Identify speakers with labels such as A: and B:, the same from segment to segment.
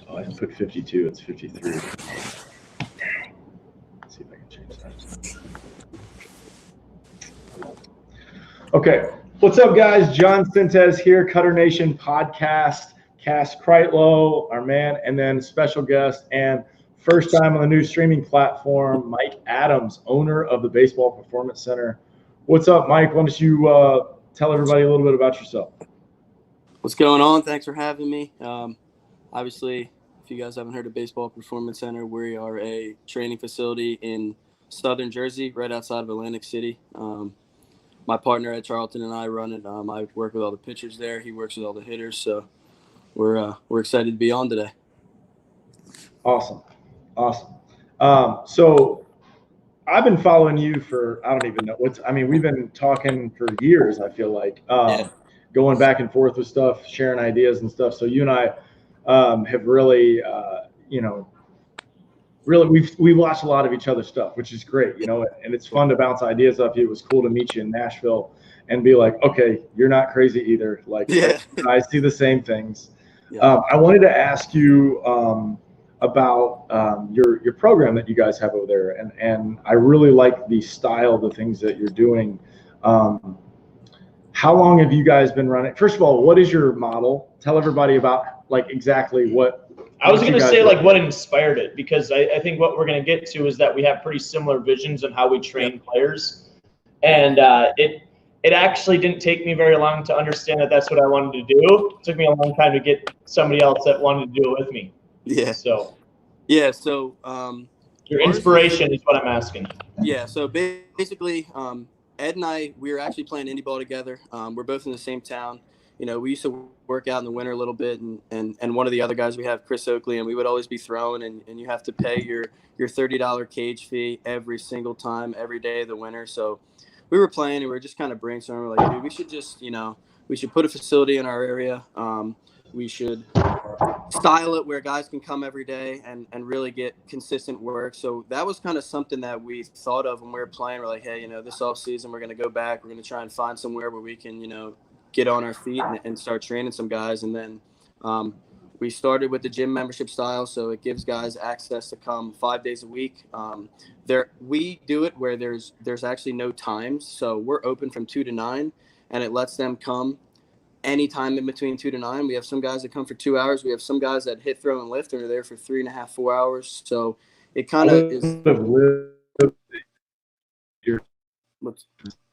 A: Oh, I put 52. It's 53. Dang. Let's see if I can change that. Okay. What's up, guys? John Sintez here, Cutternation podcast. Cass Kreitlow, our man, and then special guest and first time on the new streaming platform, Mike Adams, owner of the Baseball Performance Center. What's up, Mike? Why don't you tell everybody a little bit about yourself?
B: What's going on? Thanks for having me. Obviously, if you guys haven't heard of Baseball Performance Center, we are a training facility in southern Jersey, right outside of Atlantic City. My partner Ed Charlton and I run it. I work with all the pitchers there. He works with all the hitters. So we're excited to be on today.
A: Awesome. So I've been following you for, I don't even know we've been talking for years, I feel like, going back and forth with stuff, sharing ideas and stuff. So you and I have really, we watched a lot of each other's stuff, which is great, and it's fun to bounce ideas off you. It was cool to meet you in Nashville and be like, okay, you're not crazy either. Like, I see the same things. Yeah. I wanted to ask you about your program that you guys have over there, and I really like the style, the things that you're doing. How long have you guys been running? First of all, what is your model? Tell everybody about exactly what.
C: I was going to say what inspired it, because I think what we're going to get to is that we have pretty similar visions on how we train players, and it actually didn't take me very long to understand that that's what I wanted to do. It took me a long time to get somebody else that wanted to do it with me.
B: Yeah.
C: So your inspiration is what I'm asking.
B: Yeah. So basically, Ed and I, we were actually playing indie ball together. We're both in the same town. We used to work out in the winter a little bit, and one of the other guys we have, Chris Oakley, and we would always be throwing, and you have to pay your $30 cage fee every single time, every day of the winter. So we were playing, and we were just kind of brainstorming. We're like, dude, we should just, we should put a facility in our area. We should style it where guys can come every day and really get consistent work. So that was kind of something that we thought of when we were playing. We're like, hey, this off season, we're going to go back. We're going to try and find somewhere where we can, get on our feet and start training some guys. And then we started with the gym membership style. So it gives guys access to come 5 days a week. We do it where there's actually no times. So we're open from 2 to 9, and it lets them come anytime in between 2 to 9. We have some guys that come for 2 hours. We have some guys that hit, throw, and lift and are there for 3.5, 4 hours. So it kind of is.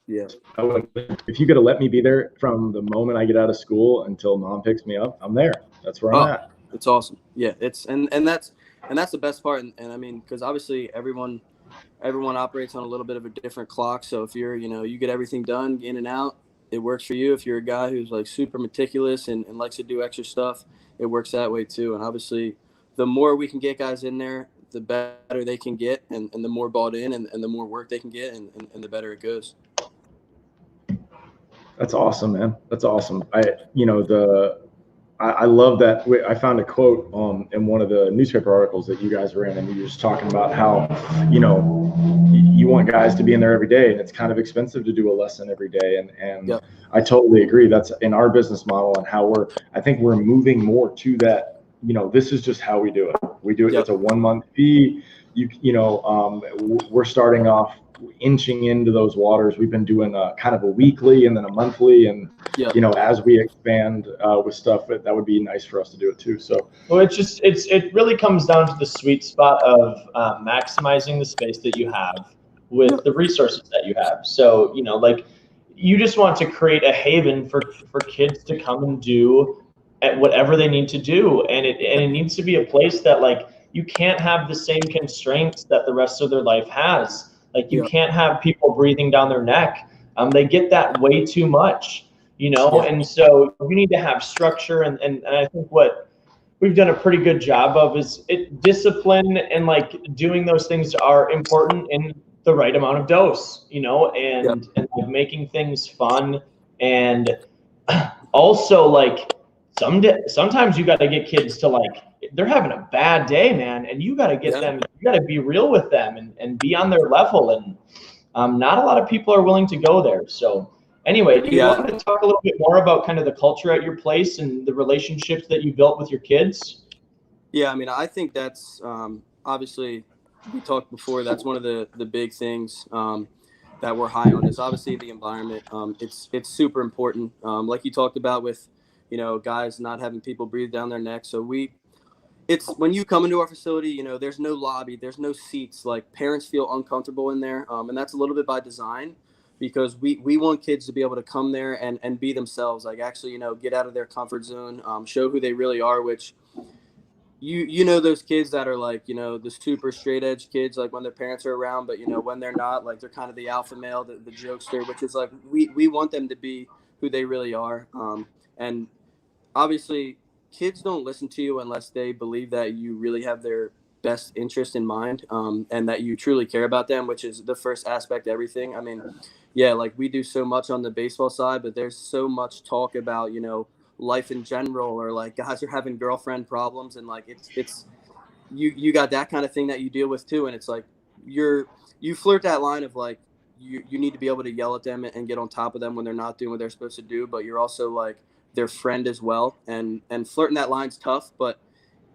B: Yeah.
A: If you could have let me be there from the moment I get out of school until mom picks me up, I'm there. That's where I'm at.
B: It's awesome. Yeah. It's and that's the best part. And I mean, because obviously everyone operates on a little bit of a different clock. So if you're, you get everything done in and out, it works for you. If you're a guy who's super meticulous and likes to do extra stuff, it works that way too. And obviously the more we can get guys in there, the better they can get, and the more bought in and the more work they can get, and the better it goes.
A: That's awesome, man. That's awesome. I love that. I found a quote in one of the newspaper articles that you guys were in, and you were just talking about how, you want guys to be in there every day, and it's kind of expensive to do a lesson every day. And yep. I totally agree. That's in our business model, and how I think we're moving more to that. This is just how we do it. We do it. Yep. It's a 1 month fee. We're starting off inching into those waters. We've been doing kind of a weekly and then a monthly, and as we expand with stuff, that would be nice for us to do it too. So
C: it really comes down to the sweet spot of maximizing the space that you have with the resources that you have. So you just want to create a haven for kids to come and do at whatever they need to do, and it needs to be a place that you can't have the same constraints that the rest of their life has. You can't have people breathing down their neck. They get that way too much, and so you need to have structure. And I think what we've done a pretty good job of is discipline, and doing those things are important in the right amount of dose, and making things fun. And also sometimes you got to get kids to they're having a bad day, man, and you got to get them, you got to be real with them and be on their level. And not a lot of people are willing to go there. So anyway, do you want to talk a little bit more about kind of the culture at your place and the relationships that you built with your kids?
B: Yeah, I mean, I think that's obviously we talked before. That's one of the big things that we're high on is obviously the environment. It's super important. Like you talked about with, guys not having people breathe down their neck. So it's when you come into our facility, there's no lobby, there's no seats. Like parents feel uncomfortable in there, and that's a little bit by design because we want kids to be able to come there and be themselves. Like actually, get out of their comfort zone, show who they really are, which you know those kids that are like the super straight edge kids like when their parents are around, but when they're not, like they're kind of the alpha male, the jokester, which is like we want them to be who they really are. And obviously kids don't listen to you unless they believe that you really have their best interest in mind, and that you truly care about them, which is the first aspect of everything. I mean, yeah, like we do so much on the baseball side, but there's so much talk about life in general, or like guys are having girlfriend problems, and like it's you got that kind of thing that you deal with too, and it's like you flirt that line of like you need to be able to yell at them and get on top of them when they're not doing what they're supposed to do, but you're also like their friend as well, and flirting that line's tough, but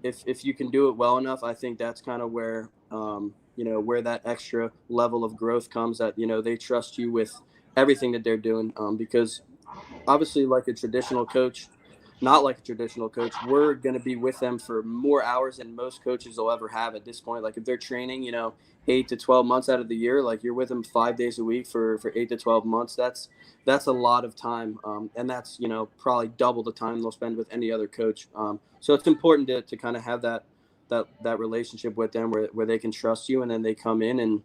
B: if you can do it well enough, I think that's kind of where where that extra level of growth comes, that they trust you with everything that they're doing, because obviously like a traditional coach, not like a traditional coach, we're going to be with them for more hours than most coaches will ever have at this point. Like if they're training 8 to 12 months out of the year, like you're with them 5 days a week for 8 to 12 months. That's a lot of time, and that's probably double the time they'll spend with any other coach. So it's important to kind of have that relationship with them where they can trust you, and then they come in and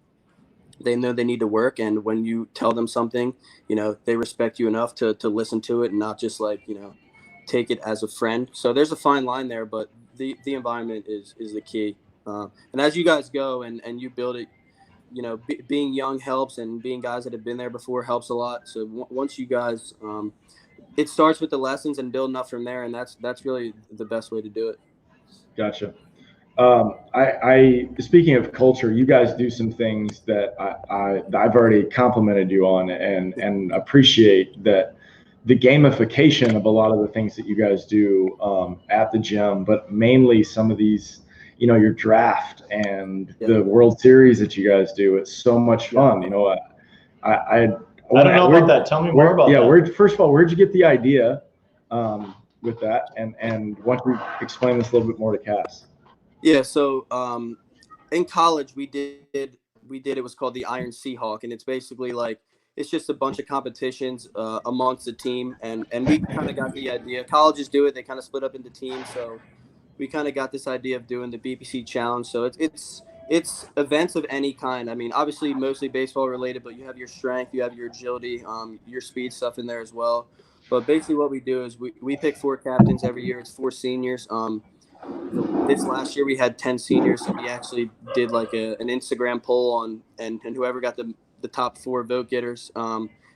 B: they know they need to work, and when you tell them something, they respect you enough to listen to it and not just like take it as a friend. So there's a fine line there, but the environment is the key. And as you guys go and you build it, being young helps, and being guys that have been there before helps a lot. So once you guys, it starts with the lessons and building up from there, and that's really the best way to do it.
A: Gotcha. I speaking of culture, you guys do some things that I've already complimented you on and appreciate that. The gamification of a lot of the things that you guys do at the gym, but mainly some of these, your draft and the World Series that you guys do. It's so much fun. I
C: don't know about that. Tell me more about that.
A: Yeah, first of all, where'd you get the idea with that? And why don't you explain this a little bit more to Cass?
B: Yeah, so in college we did it was called the Iron Seahawk, and it's basically like it's just a bunch of competitions amongst the team, and we kind of got the idea. Colleges do it; they kind of split up into teams. So we kind of got this idea of doing the BPC Challenge. So it's events of any kind. I mean, obviously mostly baseball related, but you have your strength, you have your agility, your speed stuff in there as well. But basically, what we do is we pick 4 captains every year. It's 4 seniors. This last year we had 10 seniors, so we actually did like an Instagram poll on, and whoever got the top 4 vote getters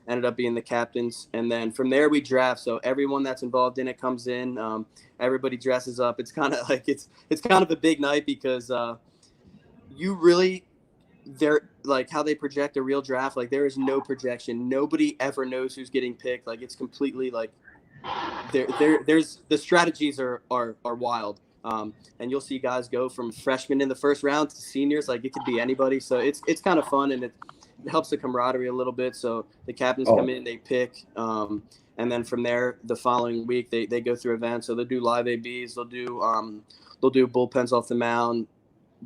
B: ended up being the captains, and then from there we draft. So everyone that's involved in it comes in, everybody dresses up. It's kind of like it's kind of a big night because you really, they're like how they project a real draft, like there is no projection, nobody ever knows who's getting picked. Like it's completely like there's the strategies are wild. And you'll see guys go from freshmen in the first round to seniors. Like it could be anybody. So it's kind of fun, and it helps the camaraderie a little bit. So the captains come in, they pick, and then from there, the following week, they go through events. So they'll do live ABs, they'll do bullpens off the mound,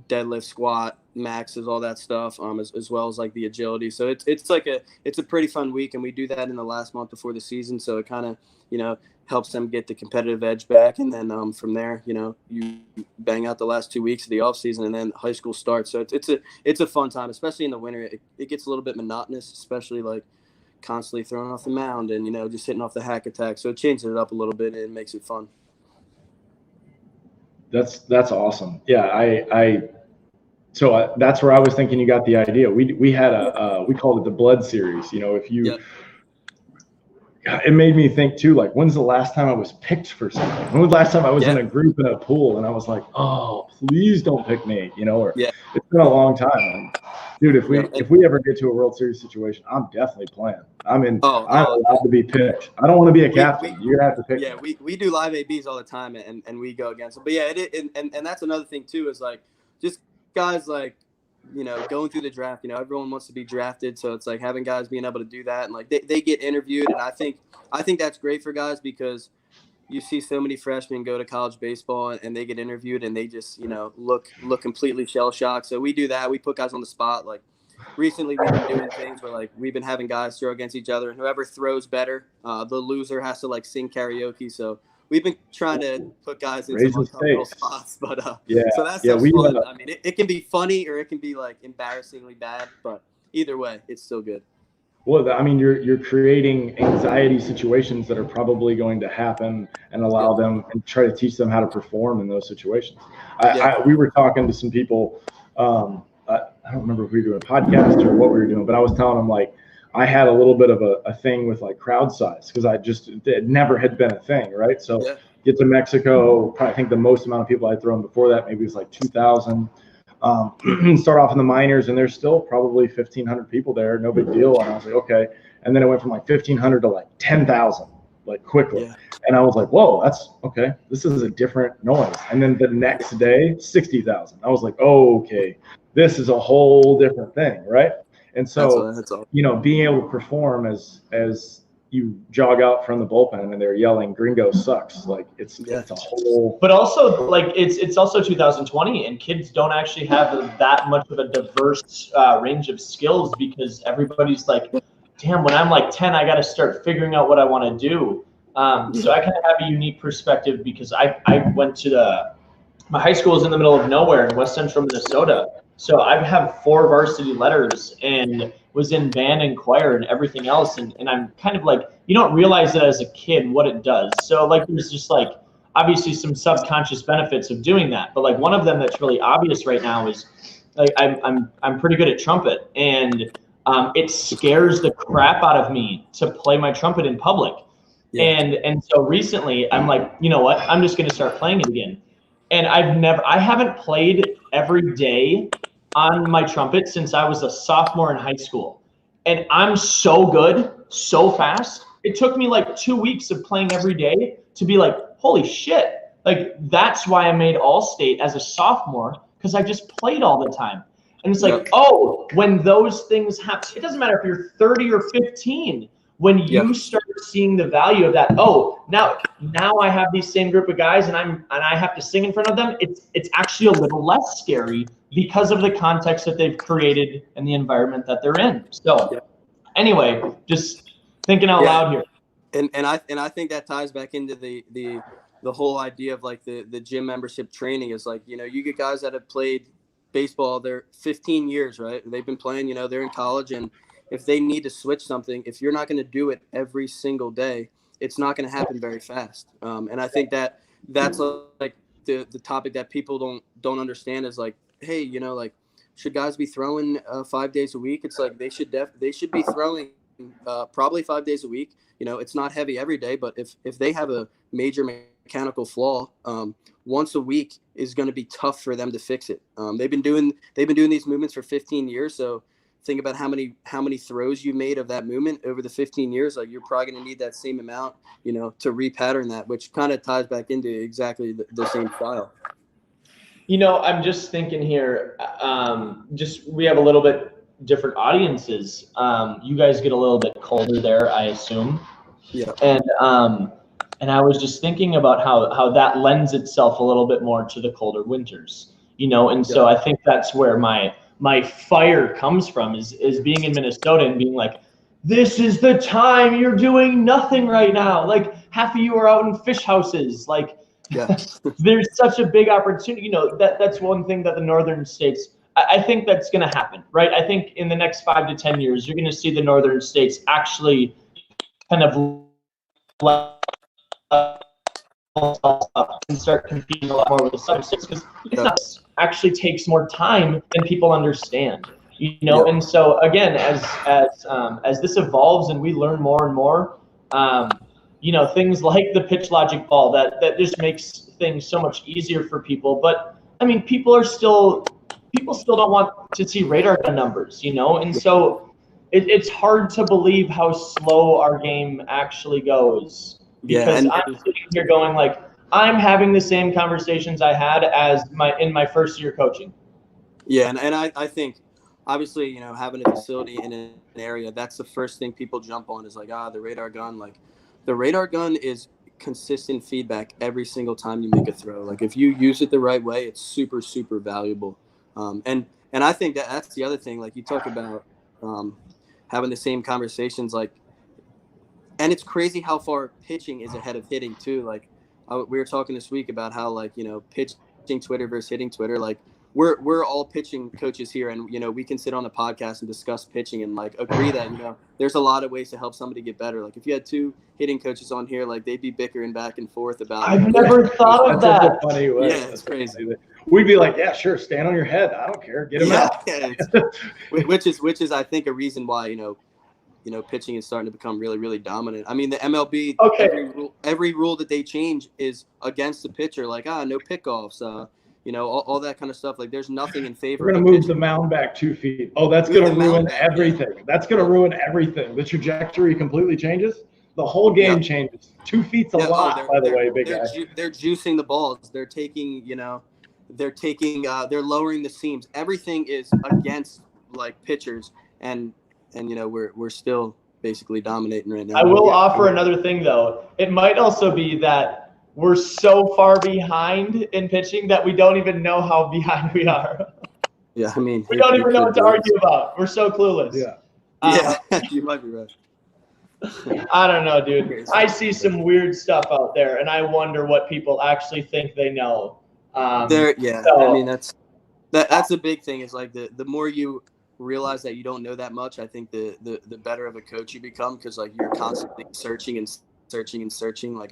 B: deadlift, squat, maxes, all that stuff, as well as like the agility. So it's a pretty fun week, and we do that in the last month before the season. So it kind of helps them get the competitive edge back, and then from there you bang out the last 2 weeks of the off season, and then high school starts. So it's a fun time, especially in the winter. It gets a little bit monotonous, especially like constantly throwing off the mound and just hitting off the hack attack. So it changes it up a little bit and it makes it fun.
A: That's awesome. Yeah, so that's where I was thinking you got the idea. We had we called it the Blood Series. If you it made me think too, like, when's the last time I was picked for something? When was the last time I was in a group in a pool and I was like, oh, please don't pick me, or it's been a long time. And, dude, if we ever get to a World Series situation, I'm definitely playing. I'm allowed to be picked. I don't want to be a captain. You're gonna have to pick me.
B: Yeah, we do live ABs all the time, and we go against them. But yeah, and that's another thing too, is like just guys like, going through the draft, everyone wants to be drafted. So it's like having guys being able to do that, and like they get interviewed. And I think that's great for guys, because you see so many freshmen go to college baseball and they get interviewed and they just, look completely shell shocked. So we do that. We put guys on the spot. Like recently we've been doing things where like we've been having guys throw against each other, and whoever throws better, the loser has to like sing karaoke. So we've been trying to put guys in some uncomfortable spots, but so that's fun. I mean, it can be funny or it can be like embarrassingly bad, but either way, it's still good.
A: Well, I mean, you're creating anxiety situations that are probably going to happen, and allow them and try to teach them how to perform in those situations. We were talking to some people. I don't remember if we were doing a podcast or what we were doing, but I was telling them like I had a little bit of a thing with like crowd size, because it never had been a thing, right? So get to Mexico, I think the most amount of people I'd thrown before that maybe was like 2,000. Start off in the minors, and there's still probably 1,500 people there, no big deal. And I was like, okay. And then it went from like 1,500 to like 10,000, like quickly. And I was like, whoa, that's okay. This is a different noise. And then the next day, 60,000. I was like, oh, okay, this is a whole different thing, right? And so,
B: that's all.
A: Being able to perform as you jog out from the bullpen and they're yelling "Gringo sucks," like it's a whole.
C: But also, like it's also 2020, and kids don't actually have that much of a diverse range of skills, because everybody's like, damn, when I'm like 10, I got to start figuring out what I want to do. So I kind of have a unique perspective, because I went to my high school is in the middle of nowhere in West Central Minnesota. So I have 4 varsity letters and was in band and choir and everything else. And I'm kind of like, you don't realize it as a kid what it does. So like there's just like obviously some subconscious benefits of doing that. But like one of them that's really obvious right now is like I'm pretty good at trumpet, and it scares the crap out of me to play my trumpet in public. And so recently I'm like, you know what? I'm just going to start playing it again. And I haven't played every day on my trumpet since I was a sophomore in high school. And I'm so good, so fast. It took me like 2 weeks of playing every day to be like, holy shit. Like, that's why I made All-State as a sophomore, because I just played all the time. And it's like, oh, when those things happen, it doesn't matter if you're 30 or 15. When you start seeing the value of that, oh, now I have these same group of guys and I have to sing in front of them, it's actually a little less scary because of the context that they've created and the environment that they're in. So anyway, just thinking out loud here.
B: And I think that ties back into the whole idea of like the gym membership training is like, you get guys that have played baseball, they're 15 years, right? They've been playing, they're in college, and if they need to switch something, if you're not going to do it every single day, it's not going to happen very fast. And I think that's like the topic that people don't understand is like, hey, like, should guys be throwing 5 days a week? It's like they should be throwing probably 5 days a week. It's not heavy every day, but if they have a major mechanical flaw, once a week is going to be tough for them to fix it. They've been doing these movements for 15 years, so think about how many throws you made of that movement over the 15 years. Like, you're probably going to need that same amount, to repattern that, which kind of ties back into exactly the same style.
C: I'm just thinking here, we have a little bit different audiences. You guys get a little bit colder there, I assume.
B: Yeah.
C: And I was just thinking about how that lends itself a little bit more to the colder winters, and so I think that's where my fire comes from is being in Minnesota and being like, this is the time, you're doing nothing right now. Like, half of you are out in fish houses. Like, there's such a big opportunity. That's one thing that the northern states, I think that's going to happen, right? I think in the next 5 to 10 years, you're going to see the northern states actually kind of and start competing a lot more with the southern states, because it actually takes more time than people understand, And so again, as this evolves and we learn more and more, Things like the pitch logic ball that just makes things so much easier for people. But I mean, people still don't want to see radar gun numbers, and so it's hard to believe how slow our game actually goes. Because I'm sitting here going like, I'm having the same conversations I had in my first year coaching.
B: Yeah, and I think obviously, having a facility in an area, that's the first thing people jump on is like, the radar gun. Like, the radar gun is consistent feedback every single time you make a throw. Like, if you use it the right way, it's super, super valuable. And I think that's the other thing. Like, you talk about having the same conversations, like, and it's crazy how far pitching is ahead of hitting too. Like, we were talking this week about how, like, pitching Twitter versus hitting Twitter. Like, we're all pitching coaches here, and we can sit on the podcast and discuss pitching and like agree that there's a lot of ways to help somebody get better. Like, if you had two hitting coaches on here, like, they'd be bickering back and forth about.
C: I've never thought of that.
A: That's a funny way.
B: Yeah, it's crazy.
A: We'd be like, yeah, sure, stand on your head. I don't care. Get him out.
B: Yeah. which is I think a reason why pitching is starting to become really, really dominant. I mean, the MLB, every rule that they change is against the pitcher. Like, no pickoffs. All that kind of stuff. Like, there's nothing in favor.
A: We're going to move the mound back 2 feet. Oh, that's going to ruin everything. Yeah. That's going to ruin everything. The trajectory completely changes. The whole game changes. 2 feet's a lot, by the way, big guy.
B: They're juicing the balls. They're taking, they're lowering the seams. Everything is against, like, pitchers. And we're still basically dominating right now.
C: I will offer another thing, though. It might also be that we're so far behind in pitching that we don't even know how behind we are.
B: Yeah, I mean,
C: we don't even know what to argue about. We're so clueless.
B: Yeah, you might be right.
C: I don't know, dude. I see some weird stuff out there, and I wonder what people actually think they know.
B: I mean, that's a big thing. Is like the more you realize that you don't know that much, I think the better of a coach you become, because like you're constantly searching and searching and searching. Like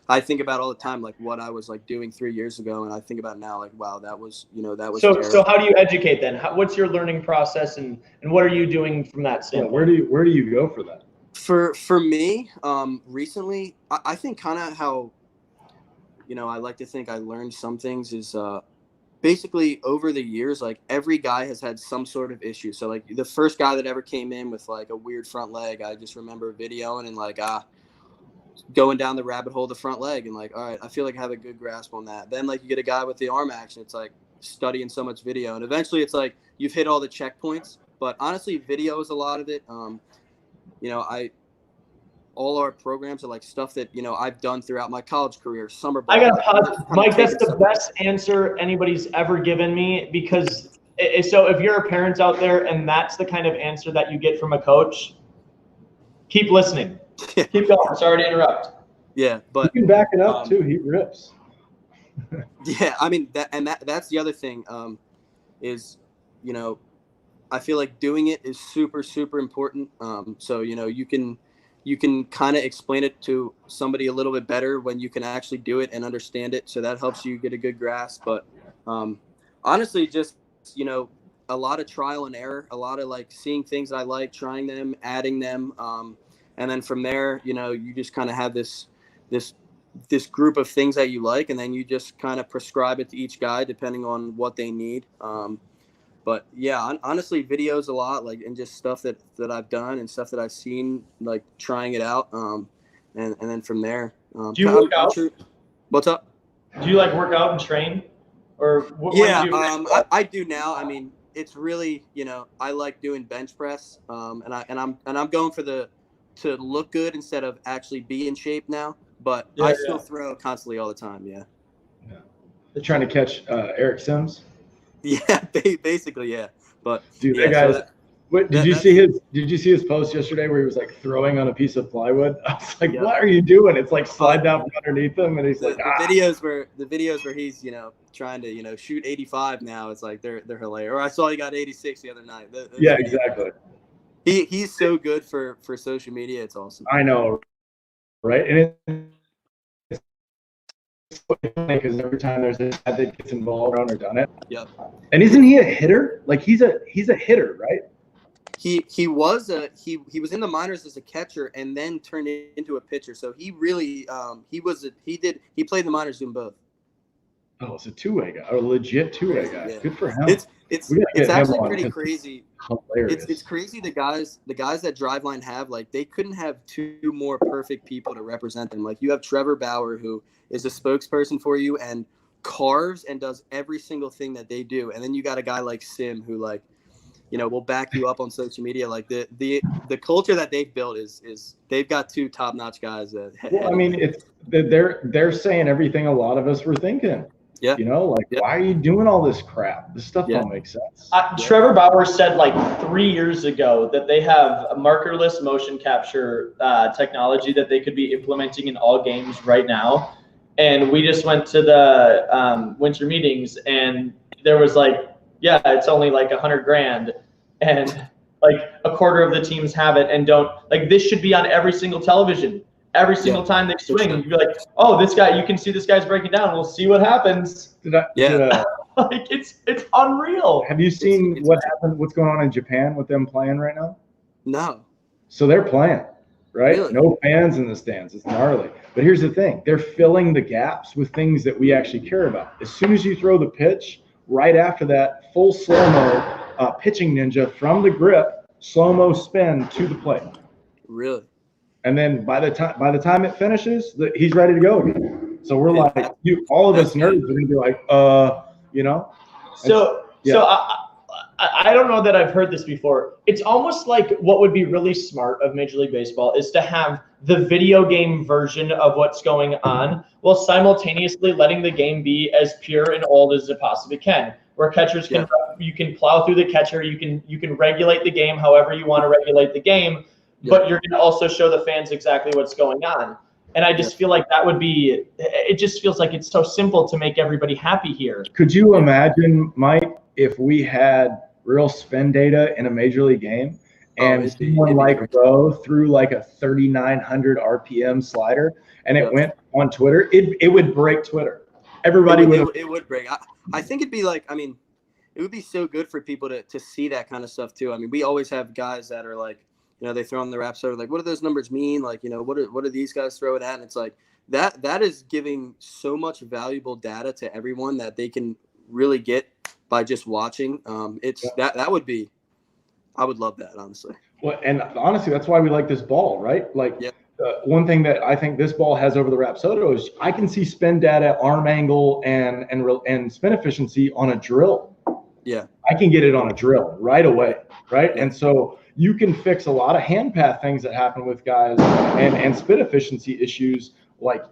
B: I think about all the time, like what I was like doing 3 years ago, and I think about now, like, wow, that was terrible.
C: So how do you educate then? What's your learning process, and what are you doing from that standpoint?
A: Where do you go for that?
B: For me, recently, I think kind of how, I like to think I learned some things is basically over the years, like every guy has had some sort of issue. So like the first guy that ever came in with like a weird front leg, I just remember videoing and like going down the rabbit hole of the front leg and like, all right, I feel like I have a good grasp on that. Then like you get a guy with the arm action, it's like studying so much video, and eventually it's like you've hit all the checkpoints. But honestly, video is a lot of it. All our programs are like stuff that I've done throughout my college career, summer ball.
C: I got to pause, Mike. That's the best answer anybody's ever given me, because so if you're a parent out there and that's the kind of answer that you get from a coach, keep listening. Keep going. Sorry to interrupt.
B: Yeah, but
A: you can back it up too. He rips.
B: Yeah, I mean that's the other thing. Is I feel like doing it is super, super important. So you can kind of explain it to somebody a little bit better when you can actually do it and understand it. So that helps you get a good grasp. But honestly, just a lot of trial and error, a lot of like seeing things I like, trying them, adding them. And then from there, you just kind of have this group of things that you like, and then you just kind of prescribe it to each guy depending on what they need. But yeah, honestly, videos a lot, like, and just stuff that I've done and stuff that I've seen, like trying it out. And then from there.
C: Do you work out?
B: What's up?
C: Do you like work out and train? Or what do you do?
B: I do now. I mean, it's really, I like doing bench press. And I'm going for to look good instead of actually be in shape now, but I still throw constantly all the time. Yeah.
A: They're trying to catch Eric Sims.
B: Yeah, basically, yeah. But
A: dude, that guy. Did you see his post yesterday where he was like throwing on a piece of plywood? I was like, what are you doing? It's like slide down from underneath him, and he's
B: the videos where he's trying to shoot 85 now. It's like they're hilarious. Or I saw he got 86 the other night.
A: Exactly.
B: He's so good for social media. It's awesome.
A: I know, right? And it's funny because every time there's a guy that gets involved or done it.
B: Yep.
A: And isn't he a hitter? Like he's a hitter, right?
B: he was in the minors as a catcher and then turned into a pitcher. So he really he played the minors doing both.
A: Oh, it's a two-way guy, a legit two-way guy.
B: Yeah.
A: Good for him.
B: It's actually pretty crazy.
A: Hilarious.
B: It's crazy the guys that Driveline have, like, they couldn't have two more perfect people to represent them. Like, you have Trevor Bauer, who is a spokesperson for you and carves and does every single thing that they do, and then you got a guy like Sim who, like, you know, will back you up on social media. Like, the culture that they've built is they've got two top-notch guys.
A: Well, I mean, they're saying everything a lot of us were thinking.
B: Yeah.
A: You know, like, why are you doing all this crap? This stuff don't make sense.
C: Trevor Bauer said like 3 years ago that they have a markerless motion capture technology that they could be implementing in all games right now. And we just went to the winter meetings, and there was like, yeah, it's only like $100,000, and like a quarter of the teams have it and don't. Like, this should be on every single television. Every single time they swing, you'd be like, "Oh, this guy! You can see this guy's breaking down. We'll see what happens."
A: Like,
C: it's unreal.
A: Have you seen what happened? What's going on in Japan with them playing right now?
B: No.
A: So they're playing, right?
B: Really?
A: No fans in the stands. It's gnarly. But here's the thing: they're filling the gaps with things that we actually care about. As soon as you throw the pitch, right after that, full slow-mo pitching ninja from the grip, slow-mo spin to the plate.
B: Really?
A: And then by the time it finishes, he's ready to go again. So we're like, all of us nerds are gonna be like, you know.
C: So I don't know that I've heard this before. It's almost like what would be really smart of Major League Baseball is to have the video game version of what's going on, while simultaneously letting the game be as pure and old as it possibly can. Where catchers can, you can plow through the catcher, you can regulate the game however you want to regulate the game. But you're going to also show the fans exactly what's going on. And I just feel like that would be – it just feels like it's so simple to make everybody happy here.
A: Could you imagine, Mike, if we had real spin data in a Major League game and someone like Rowe threw like a 3,900 RPM slider and it went on Twitter? It would break Twitter. Everybody would.
B: It would break. I think it'd be like – I mean, it would be so good for people to see that kind of stuff too. I mean, we always have guys that are like, you know, they throw on the rap soda, like, what do those numbers mean? Like, you know, what do these guys throw it at? And it's like that is giving so much valuable data to everyone that they can really get by just watching. That would be, I would love that, honestly.
A: Well, and honestly, that's why we like this ball, right? Like, one thing that I think this ball has over the Rapsodo is I can see spin data, arm angle, and spin efficiency on a drill.
B: Yeah,
A: I can get it on a drill right away, right? And so you can fix a lot of hand path things that happen with guys and spin efficiency issues, like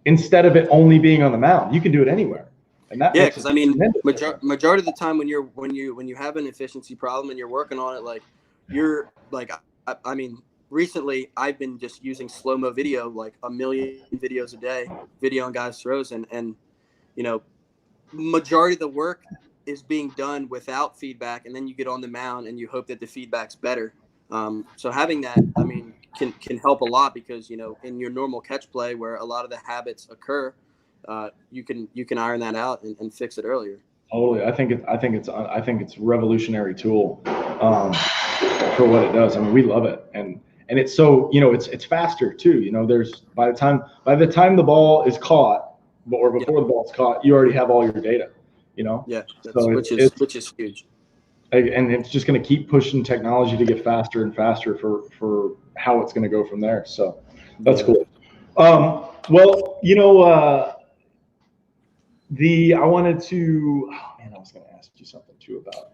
A: instead of it only being on the mound, you can do it anywhere. And that
B: because I mean, majority of the time when you have an efficiency problem and you're working on it, like you're like, I mean, recently I've been just using slow-mo video, like 1 million videos a day, video on guys' throws, and you know, majority of the work is being done without feedback, and then you get on the mound and you hope that the feedback's better. So having that, I mean, can help a lot because, you know, in your normal catch play where a lot of the habits occur, you can iron that out and fix it earlier.
A: Totally. I think it's a revolutionary tool for what it does. I mean, we love it, and it's so, you know, it's faster too. You know, there's by the time the ball is caught, or before the ball's caught, you already have all your data. You know,
B: which is huge,
A: and it's just going to keep pushing technology to get faster and faster for how it's going to go from there. So that's cool. Well, you know, I wanted to. Oh man, I was going to ask you something too about.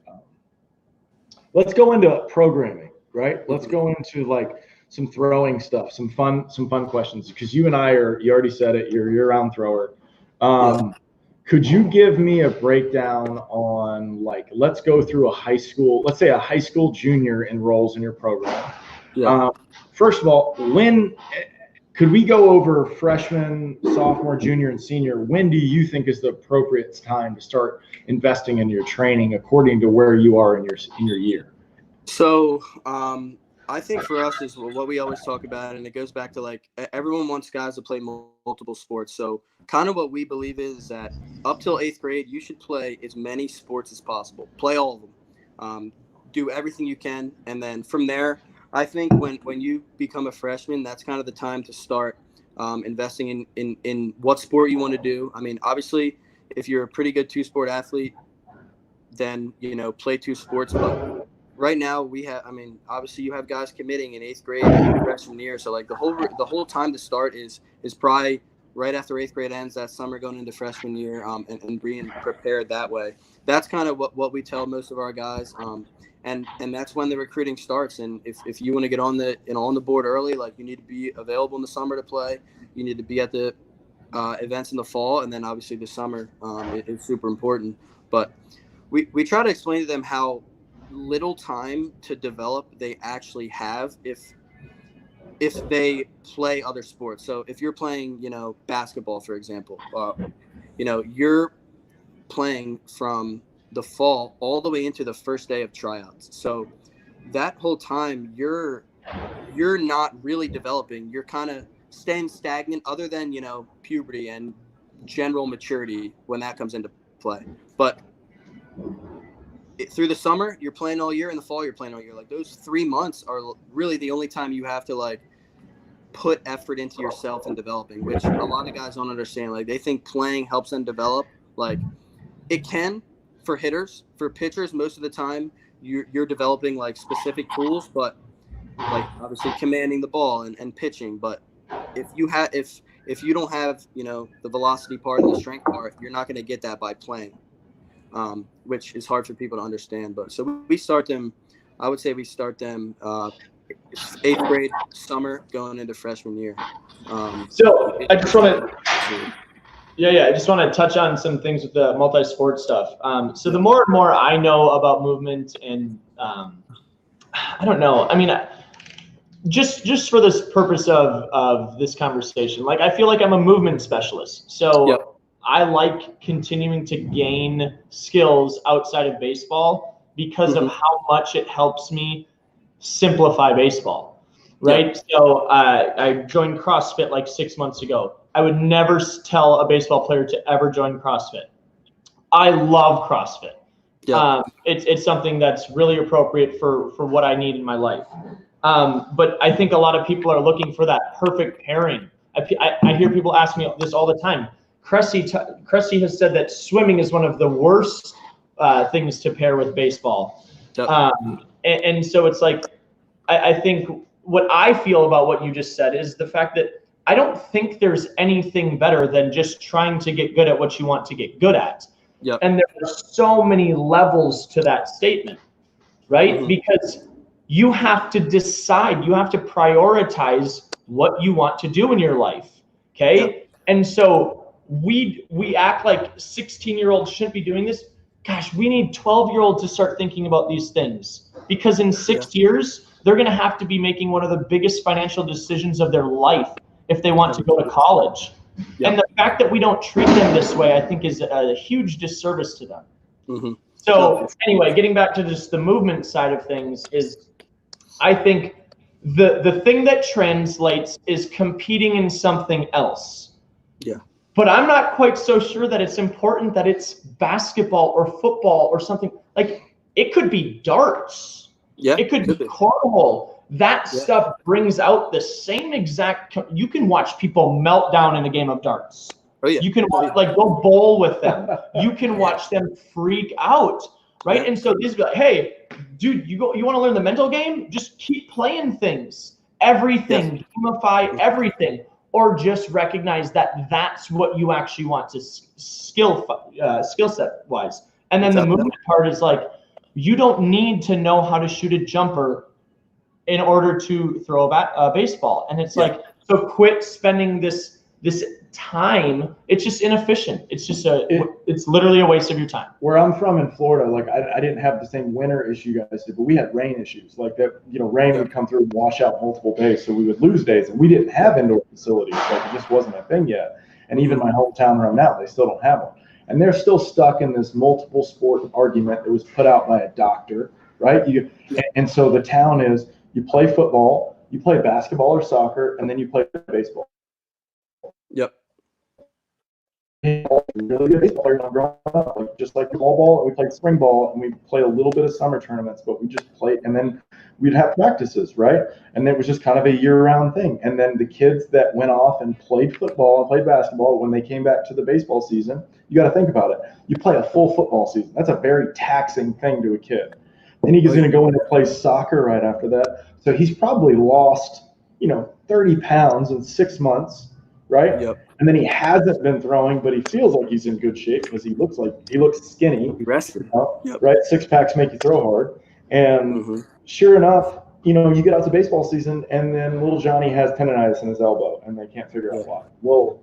A: Let's go into programming, right? Let's go into like some throwing stuff, some fun questions, because you and I you already said it, you're a year-round thrower. Could you give me a breakdown on, like, let's go through let's say a high school junior enrolls in your program. First of all, when could we go over freshman, sophomore, junior, and senior? When do you think is the appropriate time to start investing in your training according to where you are in your year?
B: So I think for us is what we always talk about, and it goes back to, like, everyone wants guys to play multiple sports. So kind of what we believe is that up till 8th grade, you should play as many sports as possible. Play all of them. do everything you can. And then from there, I think when you become a freshman, that's kind of the time to start investing in what sport you want to do. I mean, obviously, if you're a pretty good two-sport athlete, then, play two sports. But right now obviously you have guys committing in 8th grade and freshman year. So like the whole time to start is probably right after 8th grade ends, that summer going into freshman year, and being prepared that way. That's kind of what we tell most of our guys. And that's when the recruiting starts. And if you want to get on the board early, like, you need to be available in the summer to play. You need to be at the events in the fall, and then obviously the summer is super important. But we try to explain to them how little time to develop they actually have if they play other sports. So if you're playing, basketball, for example, you're playing from the fall all the way into the first day of tryouts. So that whole time you're not really developing. You're kind of staying stagnant, other than, puberty and general maturity when that comes into play. But through the summer, you're playing all year. In the fall, you're playing all year. Like, those 3 months are really the only time you have to, like, put effort into yourself and developing, which a lot of guys don't understand. Like, they think playing helps them develop. Like, it can for hitters. For pitchers, most of the time you're developing, like, specific tools, but, like, obviously commanding the ball and pitching. But if you don't have, the velocity part and the strength part, you're not going to get that by playing. Which is hard for people to understand. But so we start them, I would say 8th grade summer going into freshman year.
C: So I just want to, I just want to touch on some things with the multi-sport stuff. So the more and more I know about movement, and I don't know, I mean, just for this purpose of this conversation, like, I feel like I'm a movement specialist. So
B: yep.
C: I like continuing to gain skills outside of baseball because of how much it helps me simplify baseball, right? Yep. So I joined CrossFit like 6 months ago. I would never tell a baseball player to ever join CrossFit. I love CrossFit. Yep. It's something that's really appropriate for what I need in my life. But I think a lot of people are looking for that perfect pairing. I hear people ask me this all the time. Cressy has said that swimming is one of the worst things to pair with baseball. Yep. And so it's like, I think what I feel about what you just said is the fact that I don't think there's anything better than just trying to get good at what you want to get good at. Yep. And there are so many levels to that statement, right? Mm-hmm. Because you have to decide, you have to prioritize what you want to do in your life, okay? Yep. And so we act like 16-year-olds shouldn't be doing this. Gosh, we need 12-year-olds to start thinking about these things, because in 6 years, they're going to have to be making one of the biggest financial decisions of their life if they want to go to college. Yep. And the fact that we don't treat them this way, I think, is a huge disservice to them. Mm-hmm. So anyway, getting back to just the movement side of things, is I think the thing that translates is competing in something else. Yeah. But I'm not quite so sure that it's important that it's basketball or football or something. Like, it could be darts. Yeah. It could be cornhole. That stuff brings out the same exact. You can watch people melt down in a game of darts. Oh, yeah. You can watch, like, go bowl with them. You can watch them freak out, right? Yeah. And so these be like, hey, dude, you want to learn the mental game? Just keep playing things. Everything, gamify everything. Or just recognize that that's what you actually want to skill set wise. And then the movement part is like, you don't need to know how to shoot a jumper in order to throw a baseball. And it's like, so quit spending this time. It's just inefficient. It's just it's literally a waste of your time.
A: Where I'm from in Florida, like, I didn't have the same winter issue you guys did, but we had rain issues. Like, that, rain would come through and wash out multiple days, so we would lose days, and we didn't have indoor facilities. Like, it just wasn't a thing yet. And even my hometown where I'm now, they still don't have them. And they're still stuck in this multiple sport argument that was put out by a doctor, right? And so the town is, you play football, you play basketball or soccer, and then you play baseball. Yep. really good baseball players growing up, like just like ball, we played spring ball, and we played a little bit of summer tournaments, but we just played, and then we'd have practices, right? And it was just kind of a year-round thing. And then the kids that went off and played football and played basketball, when they came back to the baseball season, you got to think about it. You play a full football season. That's a very taxing thing to a kid. Then he's going to go in and play soccer right after that. So he's probably lost, 30 pounds in 6 months, right?
B: Yep.
A: And then he hasn't been throwing, but he feels like he's in good shape because he looks skinny.
B: Rested. Yep.
A: Right? 6-packs make you throw hard. And sure enough, you get out to baseball season, and then little Johnny has tendonitis in his elbow, and they can't figure out why. Well,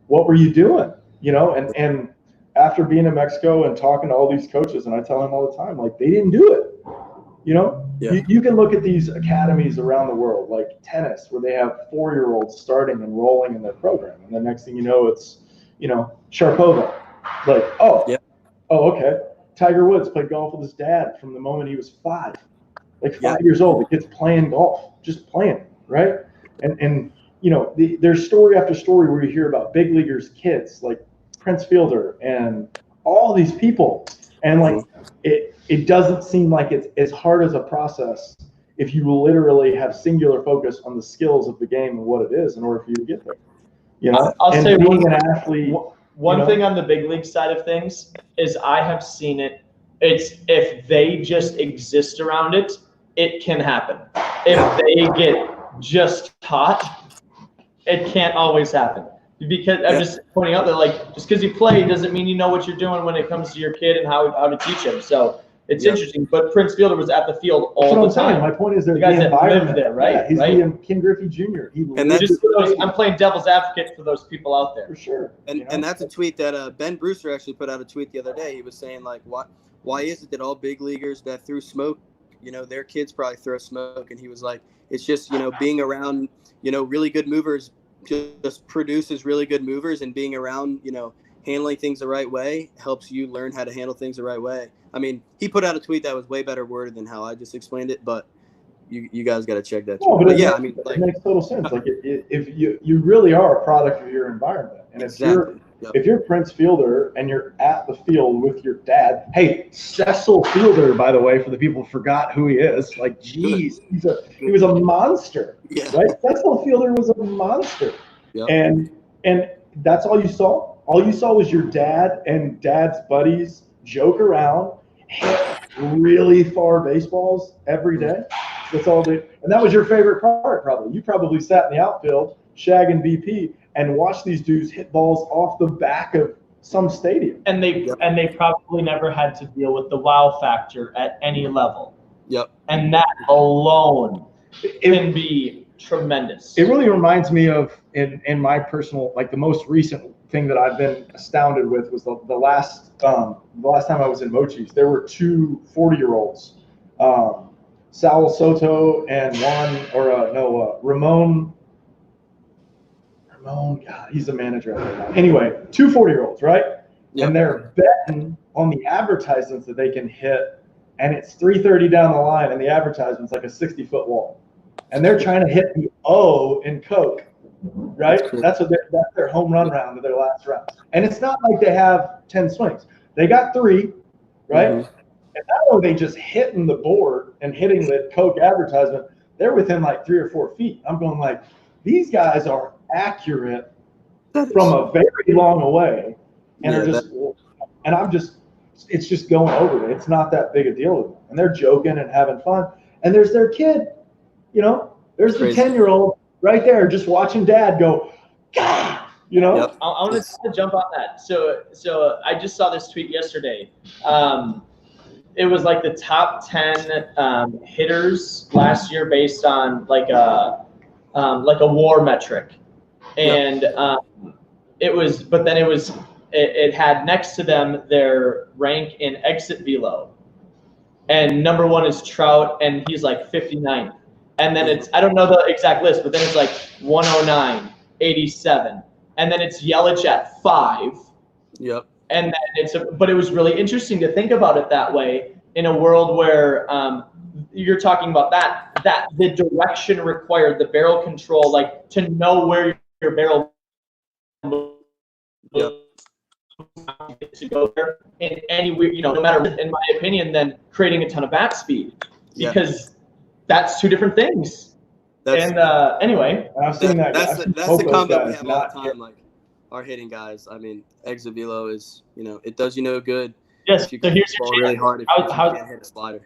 A: what were you doing? And after being in Mexico and talking to all these coaches, and I tell him all the time, like, they didn't do it. You can look at these academies around the world, like tennis, where they have 4-year-olds starting and rolling in their program, and the next thing you know, it's Sharapova. Like, okay. Tiger Woods played golf with his dad from the moment he was 5, like 5 years old. The kid's playing golf, just playing, right? And there's story after story where you hear about big leaguers' kids, like Prince Fielder and all these people, and like it doesn't seem like it's as hard as a process if you literally have singular focus on the skills of the game and what it is in order for you to get there.
C: I'll say
A: being an athlete.
C: One thing on the big league side of things is I have seen it. It's if they just exist around it, it can happen. If they get just taught, it can't always happen. Because I'm just pointing out that, like, just because you play doesn't mean you know what you're doing when it comes to your kid and how to teach him. So it's interesting. But Prince Fielder was at the field all the time.
A: My point is,
C: the guys that live there, right?
A: Yeah, he's being Ken Griffey Jr.
C: I'm playing devil's advocate for those people out there.
A: For sure.
B: And that's a tweet that Ben Brewster actually put out a tweet the other day. He was saying, like, why is it that all big leaguers that threw smoke, their kids probably throw smoke? And he was like, it's just, being around, really good movers just produces really good movers, and being around, handling things the right way helps you learn how to handle things the right way. I mean, he put out a tweet that was way better worded than how I just explained it, but you guys got to check that.
A: No, but it makes total sense. Like, if you really are a product of your environment, and if you're Prince Fielder and you're at the field with your dad, hey, Cecil Fielder, by the way, for the people who forgot who he is, like, geez, he was a monster, right? Cecil Fielder was a monster, and that's all you saw. All you saw was your dad and dad's buddies joke around, hit really far baseballs every day. That's all they, and that was your favorite part, probably. You probably sat in the outfield, shagging BP, and watched these dudes hit balls off the back of some stadium.
C: And they probably never had to deal with the wow factor at any level.
B: Yep.
C: And that alone can be tremendous.
A: It really reminds me of, in my personal, like, the most recent thing that I've been astounded with was the last time I was in Mochi's. There were 2 40-year-olds, Sal Soto and Ramon. God, he's the manager right now. Anyway, 2 40-year-olds, right? Yep. And they're betting on the advertisements that they can hit, and it's 330 down the line, and the advertisement's like a 60-foot wall, and they're trying to hit the O in Coke, right? That's their home run round of their last round, and it's not like they have 10 swings. They got 3, right? Mm-hmm. And not only are they just hitting the board and hitting the Coke advertisement, they're within like 3 or 4 feet. I'm going like, these guys are accurate from a very long away, and it's just going over it. It's not that big a deal to them, and they're joking and having fun. And there's their kid, there's the 10-year-old right there just watching dad go, God,
C: Yep. I want to jump on that. So I just saw this tweet yesterday. It was like the top 10 hitters last year based on like a WAR metric. And it had next to them their rank in exit velo, and number 1 is Trout, and he's like 59, and then I don't know the exact list, but then it's like 109, 87, and then it's Yelich at 5.
B: Yep.
C: And then but it was really interesting to think about it that way in a world where you're talking about that the direction required, the barrel control, like to know where your barrel moves.
B: Yep.
C: to go there in any way, no matter, in my opinion, than creating a ton of bat speed, because that's two different things. Anyway,
A: I've seen that.
B: That's the combo we have all the time. Like our hitting guys, I mean, exit velo is, it does you no good.
C: Yes.
B: If you can hit the ball really hard, if you can't hit a slider.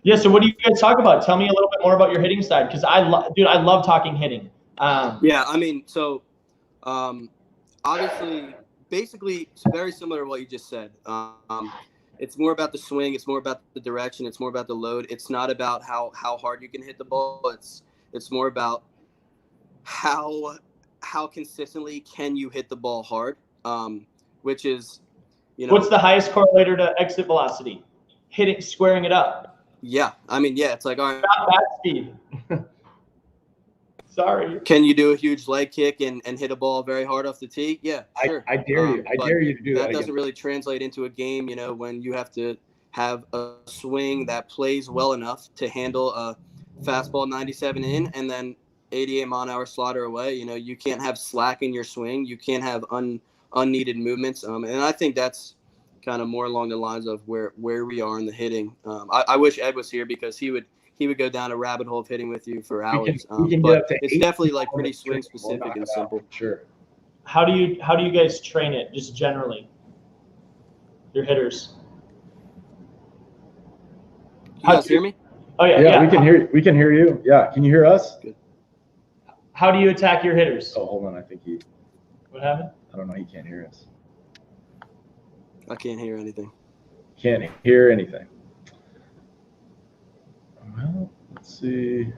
C: Yeah. So what do you guys talk about? Tell me a little bit more about your hitting side, because I love talking hitting.
B: Yeah, I mean, so obviously, basically, it's very similar to what you just said. It's more about the swing. It's more about the direction. It's more about the load. It's not about how hard you can hit the ball. It's more about how consistently can you hit the ball hard, which is,
C: What's the highest correlator to exit velocity? Squaring it up.
B: Yeah, I mean, yeah, it's like, all right.
C: Not bat speed. Sorry.
B: Can you do a huge leg kick and hit a ball very hard off the tee? Yeah, sure.
A: I dare you. I dare you to do that.
B: That doesn't really translate into a game, when you have to have a swing that plays well enough to handle a fastball 97 in and then 88 mile-an-hour slider away. You can't have slack in your swing. You can't have unneeded movements. And I think that's kind of more along the lines of where we are in the hitting. I wish Ed was here, because he would go down a rabbit hole of hitting with you for hours. But it's definitely like pretty swing specific and simple.
A: Sure.
C: How do you guys train it, just generally? Your hitters.
B: You guys hear me?
C: Oh yeah.
A: Yeah, we can hear you. Yeah. Can you hear us?
B: Good.
C: How do you attack your hitters?
A: Oh, hold on. I think
C: What happened?
A: I don't know. He can't hear us.
B: I can't hear anything.
A: Can't hear anything. Well, let's see.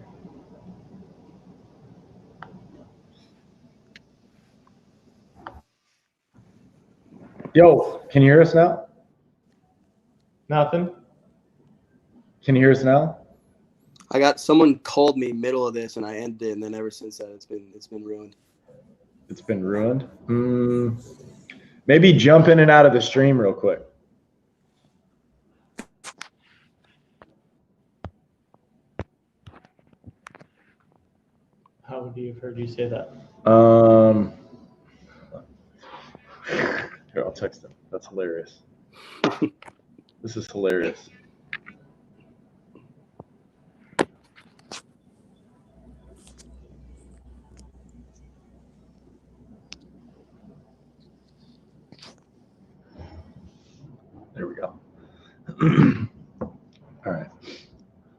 A: Yo, can you hear us now?
C: Nothing.
A: Can you hear us now?
B: I got someone called me middle of this and I ended it, and then ever since that it's been ruined.
A: It's been ruined. Maybe jump in and out of the stream real quick.
C: How would you have heard you say that?
A: Here, I'll text him. That's hilarious. This is hilarious. There we go. All right.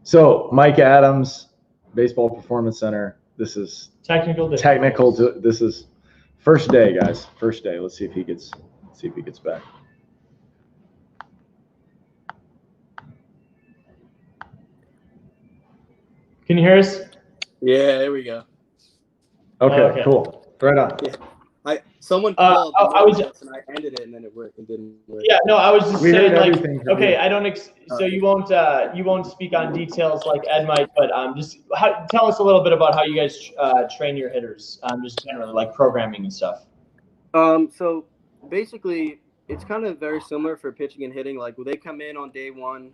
A: So Mike Adams, Baseball Performance Center. This is
C: technical.
A: This is first day, guys. First day. Let's see if he gets back.
C: Can you hear us?
B: Yeah, there we go.
A: Okay. Cool. Right on.
B: Yeah. Someone called and I ended it, and then it didn't work.
C: Yeah, no, I was just saying, like, okay,
A: you.
C: I don't. So you won't speak on details like Ed might, but tell us a little bit about how you guys train your hitters, just generally, like programming and stuff.
B: So basically, it's kind of very similar for pitching and hitting. Like, they come in on day one,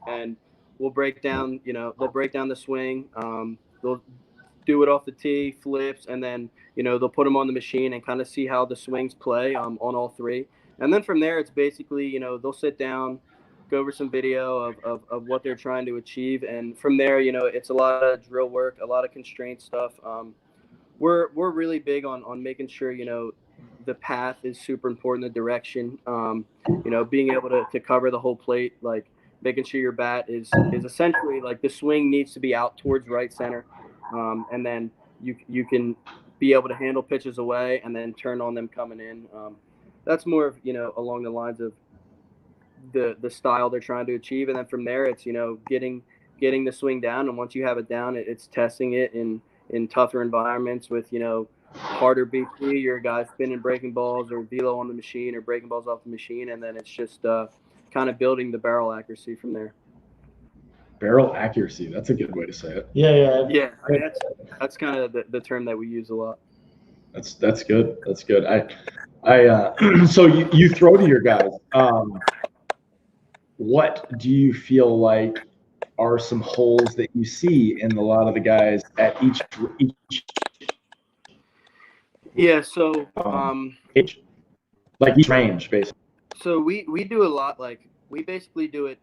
B: and we'll break down. They'll break down the swing. They'll do it off the tee, flips, and then they'll put them on the machine and kind of see how the swings play on all three. And then from there, it's basically they'll sit down, go over some video of what they're trying to achieve, and from there it's a lot of drill work, a lot of constraint stuff. We're really big on making sure the path is super important, the direction. Being able to cover the whole plate, like making sure your bat is essentially like the swing needs to be out towards right center. And then you can be able to handle pitches away and then turn on them coming in. That's more of, along the lines of the style they're trying to achieve. And then from there, it's, getting the swing down. And once you have it down, it's testing it in tougher environments with, harder BP, your guys spinning breaking balls or velo on the machine or breaking balls off the machine. And then it's just kind of building the barrel accuracy from there.
A: Barrel accuracy. That's a good way to say it.
B: Yeah. I mean, that's kind of the term that we use a lot.
A: That's good. That's good. So you throw to your guys. What do you feel like are some holes that you see in a lot of the guys at each?
B: Yeah. So
A: Age, like each range, basically.
B: So we do a lot, like we basically do it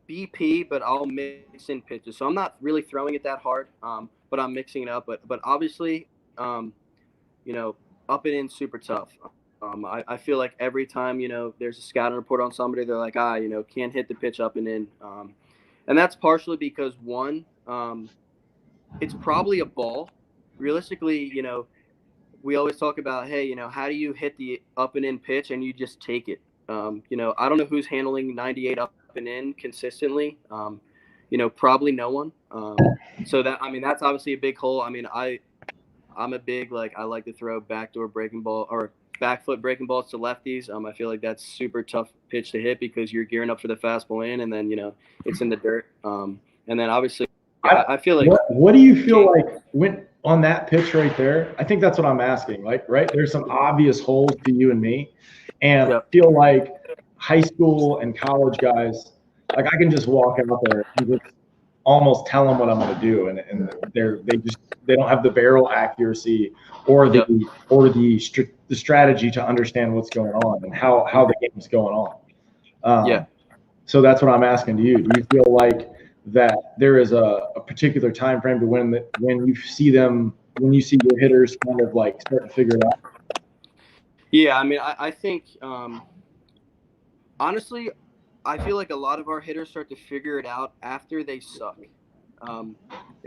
B: BP, but I'll mix in pitches. So I'm not really throwing it that hard, but I'm mixing it up. But obviously, you know, up and in super tough. I feel like every time, there's a scouting report on somebody, they're like, can't hit the pitch up and in. And that's partially because one, it's probably a ball. Realistically, we always talk about, hey, how do you hit the up and in pitch and you just take it? I don't know who's handling 98 up and in consistently. Probably no one. So that's obviously a big hole. I'm a big, I like to throw backdoor breaking ball or back foot breaking balls to lefties. I feel like that's super tough pitch to hit because you're gearing up for the fastball in, and then, it's in the dirt. And then obviously I feel like.
A: What do you feel like when on that pitch right there? I think that's what I'm asking. Like, right, there's some obvious holes to you and me. And I feel like high school and college guys, like I can just walk out there and just almost tell them what I'm going to do, and they don't have the barrel accuracy or the strategy to understand what's going on and how the game is going on. So that's what I'm asking to you. Do you feel like that there is a particular time frame to when you see your hitters kind of like start to figure it out?
B: Yeah, I think honestly, I feel like a lot of our hitters start to figure it out after they suck.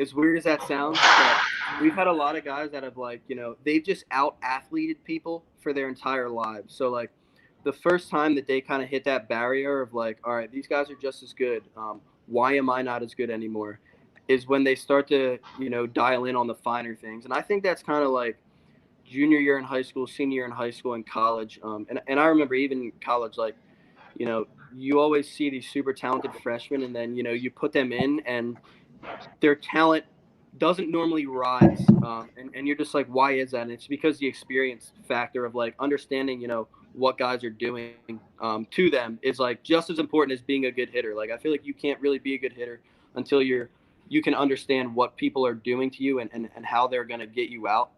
B: As weird as that sounds, but we've had a lot of guys that have they've just out-athleted people for their entire lives. So the first time that they kind of hit that barrier of all right, these guys are just as good. Why am I not as good anymore? Is when they start to, dial in on the finer things. And I think that's kind of like junior year in high school, senior year in high school, and college. And I remember even in college, you always see these super talented freshmen, and then, you put them in and their talent doesn't normally rise. And you're just like, why is that? And it's because the experience factor of understanding, what guys are doing to them is just as important as being a good hitter. I feel like you can't really be a good hitter until you can understand what people are doing to you and how they're going to get you out.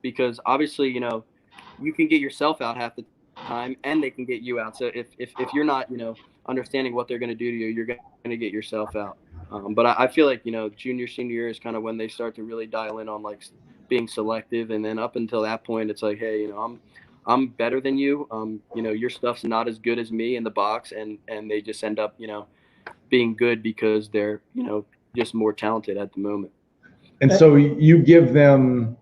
B: Because obviously, you can get yourself out half the time and they can get you out. So if you're not, understanding what they're going to do to you, you're going to get yourself out. But I feel like, junior, senior year is kind of when they start to really dial in on being selective. And then up until that point, it's like, hey, I'm better than you. Your stuff's not as good as me in the box. And they just end up, being good because they're, just more talented at the moment.
A: And so you give them,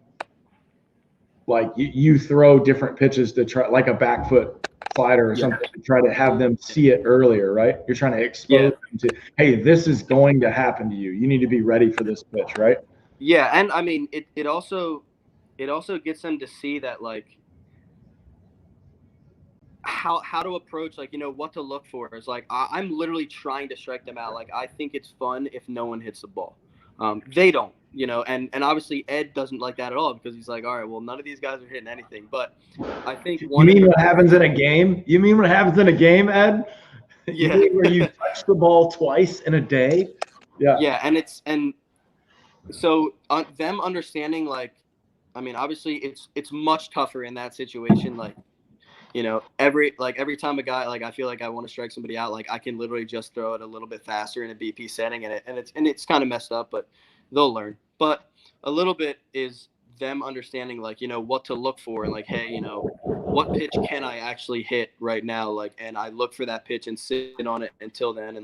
A: you throw different pitches to try, like a back foot slider or something, to try to have them see it earlier, right? You're trying to expose them to, hey, this is going to happen to you. You need to be ready for this pitch, right?
B: Yeah, and it also gets them to see that how to approach, what to look for. Is I'm literally trying to strike them out. I think it's fun if no one hits the ball. They don't, and obviously Ed doesn't like that at all because he's like, all right, well, none of these guys are hitting anything. But I think
A: You mean what happens in a game? You mean what happens in a game, Ed?
B: Yeah.
A: Where you touch the ball twice in a day? Yeah.
B: Yeah, and so them understanding, obviously it's much tougher in that situation. Every time a guy, I feel like I want to strike somebody out, I can literally just throw it a little bit faster in a BP setting, and it's kind of messed up, but they'll learn. But a little bit is them understanding what to look for, and hey, what pitch can I actually hit right now, and I look for that pitch and sit on it until then,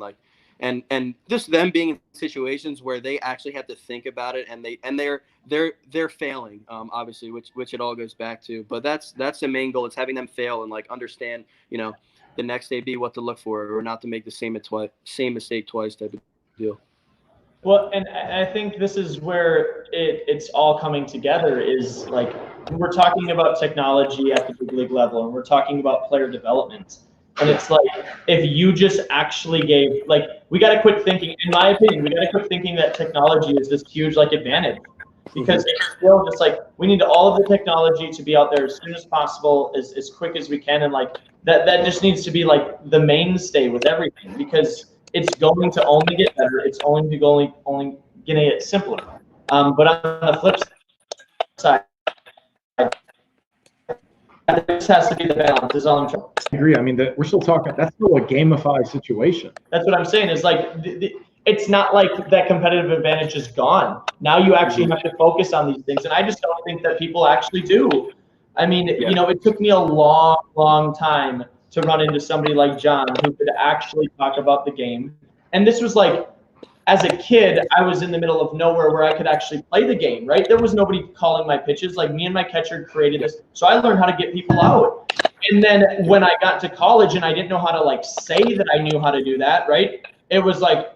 B: and just them being in situations where they actually have to think about it, and they're failing, obviously, which it all goes back to. But that's the main goal. It's having them fail and understand, the next day be what to look for, or not to make the same mistake twice type of deal.
C: Well, and I think this is where it's all coming together. Is we're talking about technology at the big league level, and we're talking about player development. And it's if you just actually gave, we got to quit thinking, in my opinion, we got to quit thinking that technology is this huge, advantage. Because it's still just we need all of the technology to be out there as soon as possible, as quick as we can. And that just needs to be the mainstay with everything, because it's going to only get better. It's only going to get simpler. But on the flip side, this has to be the balance. Is all I'm trying.
A: I agree. I mean, we're still talking. That's still a gamified situation.
C: That's what I'm saying. Is like it's not like that competitive advantage is gone. Now you actually have to focus on these things, and I just don't think that people actually do. I mean, you know, it took me a long, long time to run into somebody like John who could actually talk about the game. And this was like, as a kid, I was in the middle of nowhere where I could actually play the game, right? There was nobody calling my pitches. Like, me and my catcher created this. So I learned how to get people out. And then when I got to college and I didn't know how to like say that I knew how to do that, right? It was like,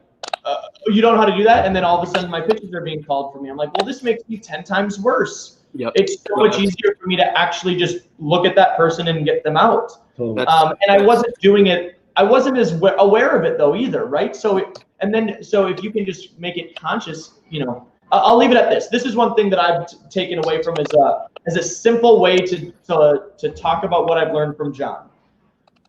C: you don't know how to do that? And then all of a sudden my pitches are being called for me. I'm like, well, this makes me 10 times worse.
B: Yep.
C: It's so much easier for me to actually just look at that person and get them out. And I wasn't doing it. I wasn't as aware of it though either, right? So if you can just make it conscious, you know, I'll leave it at this. This is one thing that I've taken away from as a simple way to talk about what I've learned from John.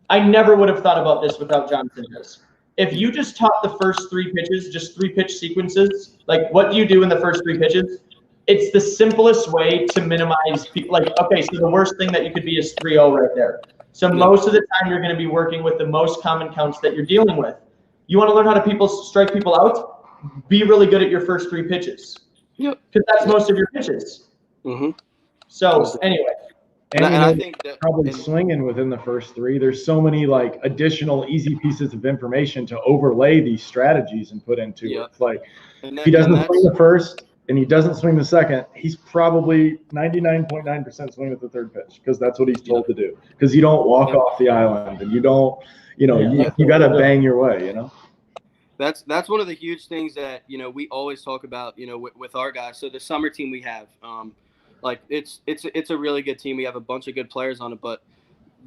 C: I never would have thought about this without John Sindes. If you just taught the first 3 pitches, just 3 pitch sequences, like what do you do in the first 3 pitches? It's the simplest way to minimize people. Like, okay, so the worst thing that you could be is 3-0 right there. So most of the time you're going to be working with the most common counts that you're dealing with. You want to learn how to strike people out? Be really good at your first 3 pitches. Yep. Because that's most of your pitches. Mm-hmm. So anyway.
A: And I think that probably swinging within the first 3, there's so many like additional easy pieces of information to overlay these strategies and put into it. It's like if he doesn't swing the first and he doesn't swing the second, he's probably 99.9% swing at the 3rd pitch because that's what he's told to do. Because you don't walk off the island and you don't, you know, you got to bang your way, you know.
B: That's one of the huge things that, you know, we always talk about, you know, with our guys. So the summer team we have, like it's a really good team. We have a bunch of good players on it, but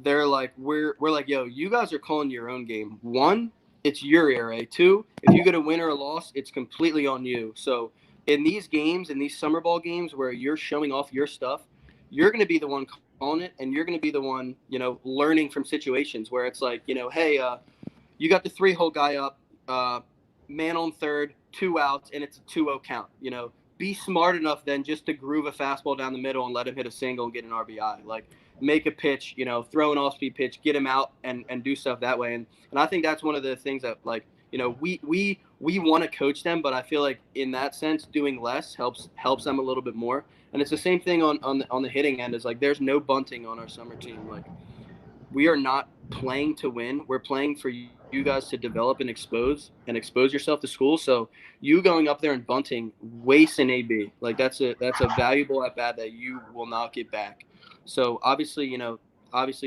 B: they're like, we're like, yo, you guys are calling your own game. 1, it's your ERA. 2, if you get a win or a loss, it's completely on you. So in these games, in these summer ball games where you're showing off your stuff, you're going to be the one calling it, and you're going to be the one, you know, learning from situations where it's like, you know, hey, you got the 3-hole guy up, man on third, 2 outs, and it's a 2-0 count. You know, be smart enough then just to groove a fastball down the middle and let him hit a single and get an RBI. Like, make a pitch, you know, throw an off-speed pitch, get him out, and do stuff that way. And I think that's one of the things that, like, you know, we want to coach them, but I feel like in that sense, doing less helps them a little bit more. And it's the same thing on the hitting end. Is like there's no bunting on our summer team. Like, we are not playing to win. We're playing for you guys to develop and expose yourself to school. So you going up there and bunting wastes an AB. Like that's a valuable at bat that you will not get back. So obviously, you know,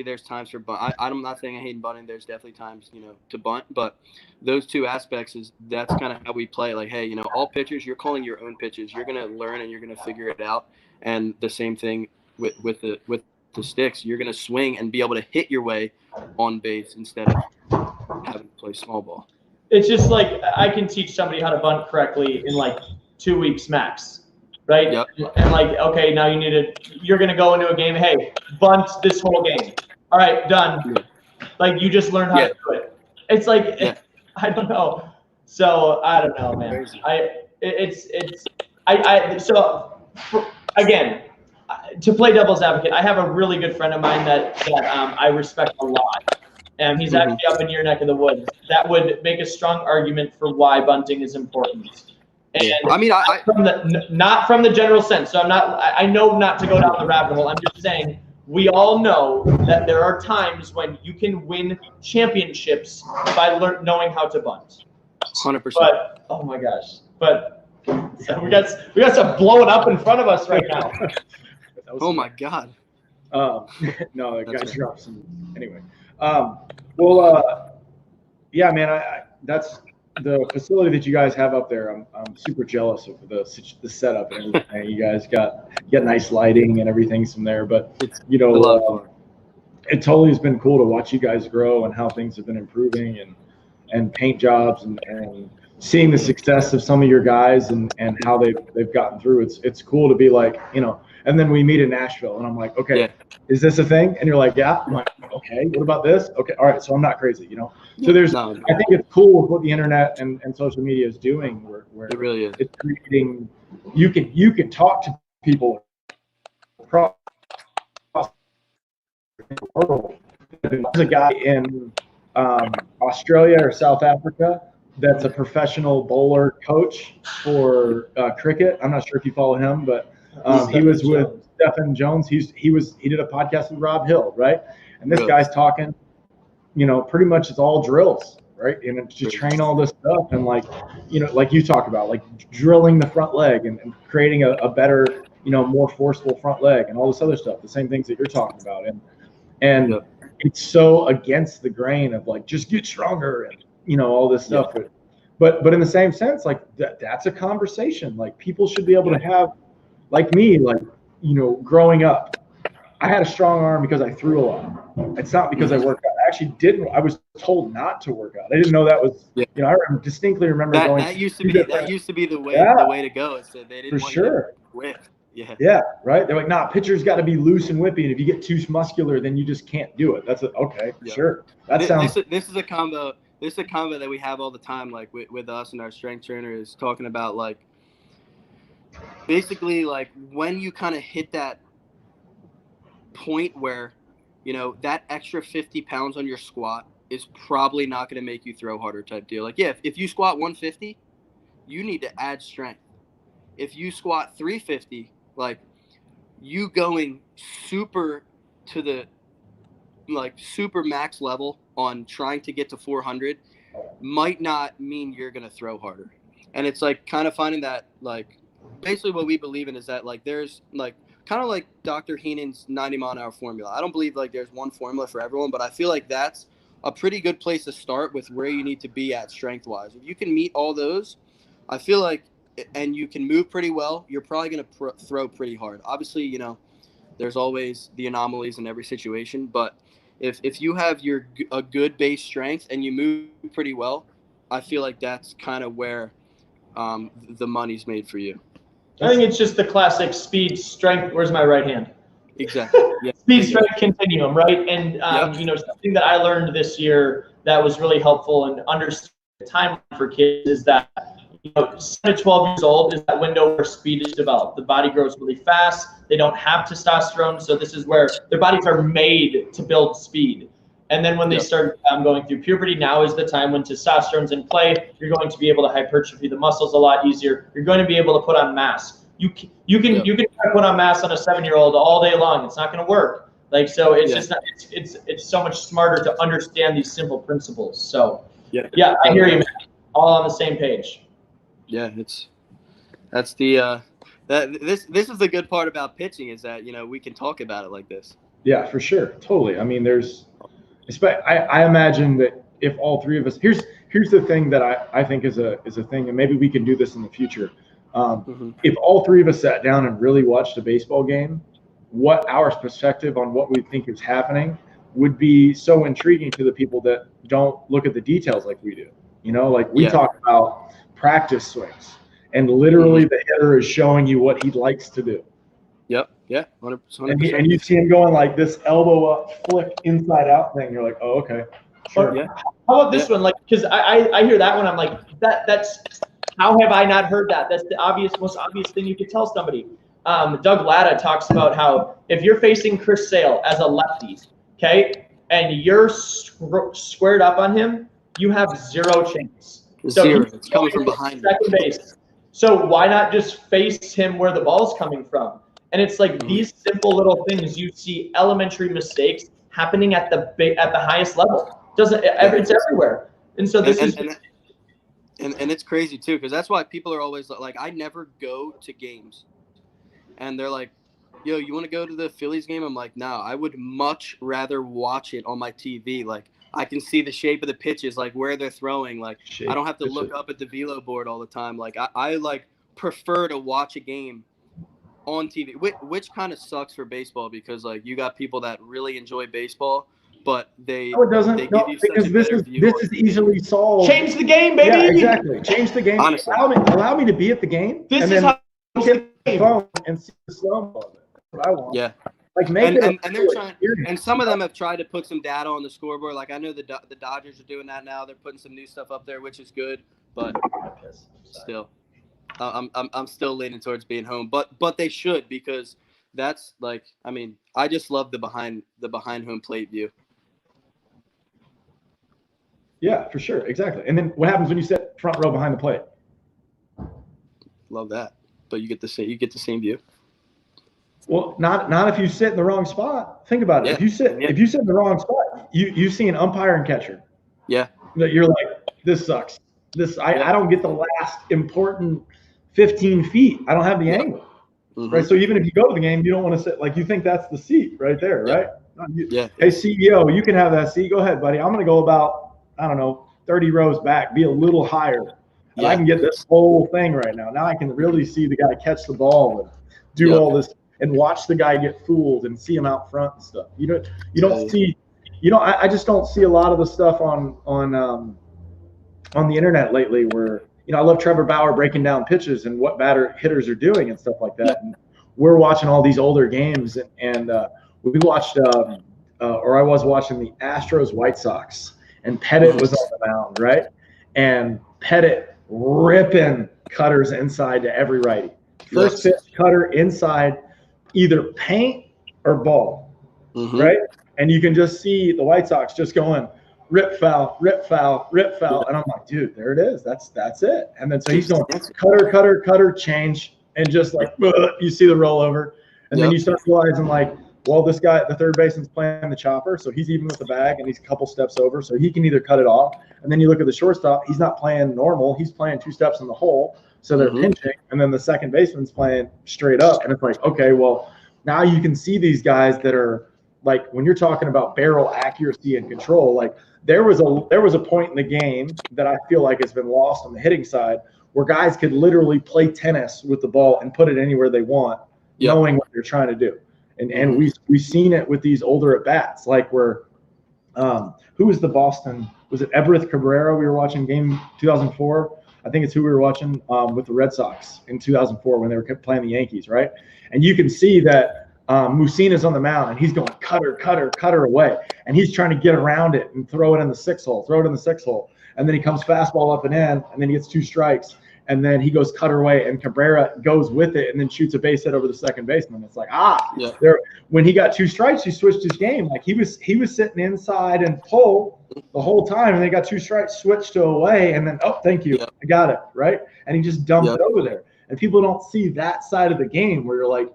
B: there's times for bunt. I'm not saying I hate bunting. There's definitely times, you know, to bunt, but those 2 aspects that's kind of how we play. Like, hey, you know, all pitchers, you're calling your own pitches. You're gonna learn and you're gonna figure it out. And the same thing with the sticks. You're gonna swing and be able to hit your way on base instead of having to play small ball.
C: It's just like I can teach somebody how to bunt correctly in like 2 weeks max. Right? Yep. And like, okay, now you're going to go into a game, hey, bunt this whole game. All right, done. Like, you just learned how to do it. It's like, I don't know. So, I don't know, man. Again, to play devil's advocate, I have a really good friend of mine that I respect a lot. And he's actually up in your neck of the woods. That would make a strong argument for why bunting is important. And
B: I mean,
C: not from the general sense. So I know not to go down the rabbit hole. I'm just saying we all know that there are times when you can win championships by knowing how to bunt.
B: 100%.
C: But oh my gosh! But so we got some blowing up in front of us right now.
B: Oh my God!
A: No, the guy dropped some. Anyway, yeah, man. That's the facility that you guys have up there. I'm super jealous of the setup and everything. You guys got nice lighting and everything's from there. But you know, it totally has been cool to watch you guys grow and how things have been improving and paint jobs and seeing the success of some of your guys and how they've gotten through. It's cool to be like, you know. And then we meet in Nashville, and I'm like, okay, is this a thing? And you're like, yeah. I'm like, okay, what about this? Okay, all right, so I'm not crazy, you know? So I think it's cool with what the internet and social media is doing where
B: it really is.
A: It's creating, you can talk to people across world. There's a guy in Australia or South Africa that's a professional bowler coach for cricket. I'm not sure if you follow him, but he was with Stephen Jones. He did a podcast with Rob Hill, right? And this guy's talking, pretty much it's all drills, right? And it's to train all this stuff and like you talk about, like drilling the front leg and creating a better, more forceful front leg and all this other stuff, the same things that you're talking about. And it's so against the grain of like, just get stronger and, all this stuff. Yeah. But in the same sense, like that's a conversation. Like people should be able to have, like me, like, growing up, I had a strong arm because I threw a lot. It's not because I worked out. I actually didn't. I was told not to work out. I didn't know that was. I distinctly remember going.
B: That used to be the way to go. It's that they didn't want you to whip. Yeah.
A: Yeah. Right. They're like, nah, pitcher's got to be loose and whippy, and if you get too muscular, then you just can't do it. That's okay. Yeah. Sure. That sounds.
B: This is a combo. This is a combo that we have all the time, like with us and our strength trainer is talking about, like, basically, like when you kind of hit that point where, that extra 50 pounds on your squat is probably not going to make you throw harder type deal. Like, yeah, if you squat 150, you need to add strength. If you squat 350, like you going super to the super max level on trying to get to 400 might not mean you're going to throw harder. And it's like kind of finding that, like, basically what we believe in is that, like, there's like kind of like Dr. Heenan's 90-mile-an-hour formula. I don't believe like there's one formula for everyone, but I feel like that's a pretty good place to start with where you need to be at strength-wise. If you can meet all those, I feel like, and you can move pretty well, you're probably going to throw pretty hard. Obviously, there's always the anomalies in every situation, but if you have a good base strength and you move pretty well, I feel like that's kind of where the money's made for you.
C: I think it's just the classic speed, strength. Where's my right hand?
B: Exactly. Yeah.
C: Speed, strength continuum, right? And something that I learned this year that was really helpful and understanding the timeline for kids is that 7 to 12 years old is that window where speed is developed. The body grows really fast. They don't have testosterone, so this is where their bodies are made to build speed. And then when they start going through puberty, now is the time when testosterone's in play. You're going to be able to hypertrophy the muscles a lot easier. You're going to be able to put on mass. You can try to put on mass on a 7-year-old all day long. It's not going to work. Like, so it's just not, it's so much smarter to understand these simple principles. So yeah, I hear you, man. All on the same page.
B: Yeah, this is the good part about pitching is that we can talk about it like this.
A: Yeah, for sure, totally. I mean, I imagine that if all three of us, here's the thing that I think is a thing, and maybe we can do this in the future. If all three of us sat down and really watched a baseball game, what our perspective on what we think is happening would be so intriguing to the people that don't look at the details like we do. Like we talk about practice swings, and literally the hitter is showing you what he likes to do.
B: Yep. Yeah. 100%.
A: And you see him going like this elbow up, flick inside out thing. You're like, oh, okay. Sure.
C: Yeah. How about this one? Like, because I hear that one. I'm like, that's how have I not heard that? That's the most obvious thing you could tell somebody. Doug Latta talks about how if you're facing Chris Sale as a lefty, okay, and you're squared up on him, you have zero chance.
B: Zero. It's coming from behind.
C: Second base. So why not just face him where the ball's coming from? And it's like these simple little things. You see elementary mistakes happening at the highest level. It's everywhere. And so this is.
B: And it's crazy too, because that's why people are always like, I never go to games, and they're like, "Yo, you want to go to the Phillies game?" I'm like, "No, I would much rather watch it on my TV. Like, I can see the shape of the pitches, like where they're throwing. Like, I don't have to look up at the velo board all the time. Like, I like prefer to watch a game on TV, which kind of sucks for baseball because like you got people that really enjoy baseball, but they
A: because this is easily solved.
C: Change the game, baby.
A: Yeah, exactly. Change the game.
B: Honestly.
A: Allow me to be at the game.
C: This is how
A: get the phone and see the slow mo. That's what I want.
B: Yeah.
A: Like
B: and they're trying, and some of them have tried to put some data on the scoreboard. Like I know the Dodgers are doing that now. They're putting some new stuff up there, which is good. But still, I'm still leaning towards being home. But they should, because that's like, I mean, I just love the behind home plate view.
A: Yeah, for sure. Exactly. And then what happens when you sit front row behind the plate?
B: Love that. But you get the same view.
A: Well, not if you sit in the wrong spot. Think about it.
B: Yeah.
A: If you sit in the wrong spot, you see an umpire and catcher.
B: Yeah.
A: That you're like, this sucks. I don't get the last important 15 feet. I don't have the angle.
B: Mm-hmm.
A: Right. So even if you go to the game, you don't want to sit like you think that's the seat right there, right?
B: Yeah.
A: Hey, CEO, you can have that seat. Go ahead, buddy. I'm going to go about, I don't know, 30 rows back, be a little higher. And I can get this whole thing right now. Now I can really see the guy catch the ball and do all this and watch the guy get fooled and see him out front and stuff. You don't see, I just don't see a lot of the stuff on the internet lately where, I love Trevor Bauer breaking down pitches and what hitters are doing and stuff like that. And we're watching all these older games and we watched, or I was watching the Astros White Sox, and Pettit was on the mound, right? And Pettit ripping cutters inside to every righty. First pitch, cutter inside, either paint or ball, right? And you can just see the White Sox just going rip foul, rip foul, rip foul. And I'm like, dude, there it is. That's it. And then so he's going cutter, change, and just like, you see the rollover. And then you start realizing like, well, this guy, the third baseman's playing the chopper, so he's even with the bag and he's a couple steps over, so he can either cut it off. And then you look at the shortstop, he's not playing normal, he's playing 2 steps in the hole, so they're pinching. And then the second baseman's playing straight up. And it's like, okay, well, now you can see these guys that are like, when you're talking about barrel accuracy and control, like there was a point in the game that I feel like has been lost on the hitting side where guys could literally play tennis with the ball and put it anywhere they want, knowing what they're trying to do. And we've seen it with these older at bats, like where who was the Boston? Was it Everett Cabrera? We were watching game 2004. I think it's who we were watching with the Red Sox in 2004 when they were playing the Yankees, right? And you can see that Mussina's on the mound and he's going cutter away, and he's trying to get around it and throw it in the 6 hole, and then he comes fastball up and in, and then he gets 2 strikes. And then he goes cutter away, and Cabrera goes with it and then shoots a base hit over the second baseman. It's like, when he got 2 strikes, he switched his game. Like he was sitting inside and pull the whole time, and they got 2 strikes, switched to away, and then, thank you, I got it, right? And he just dumped it over there. And people don't see that side of the game where you're like,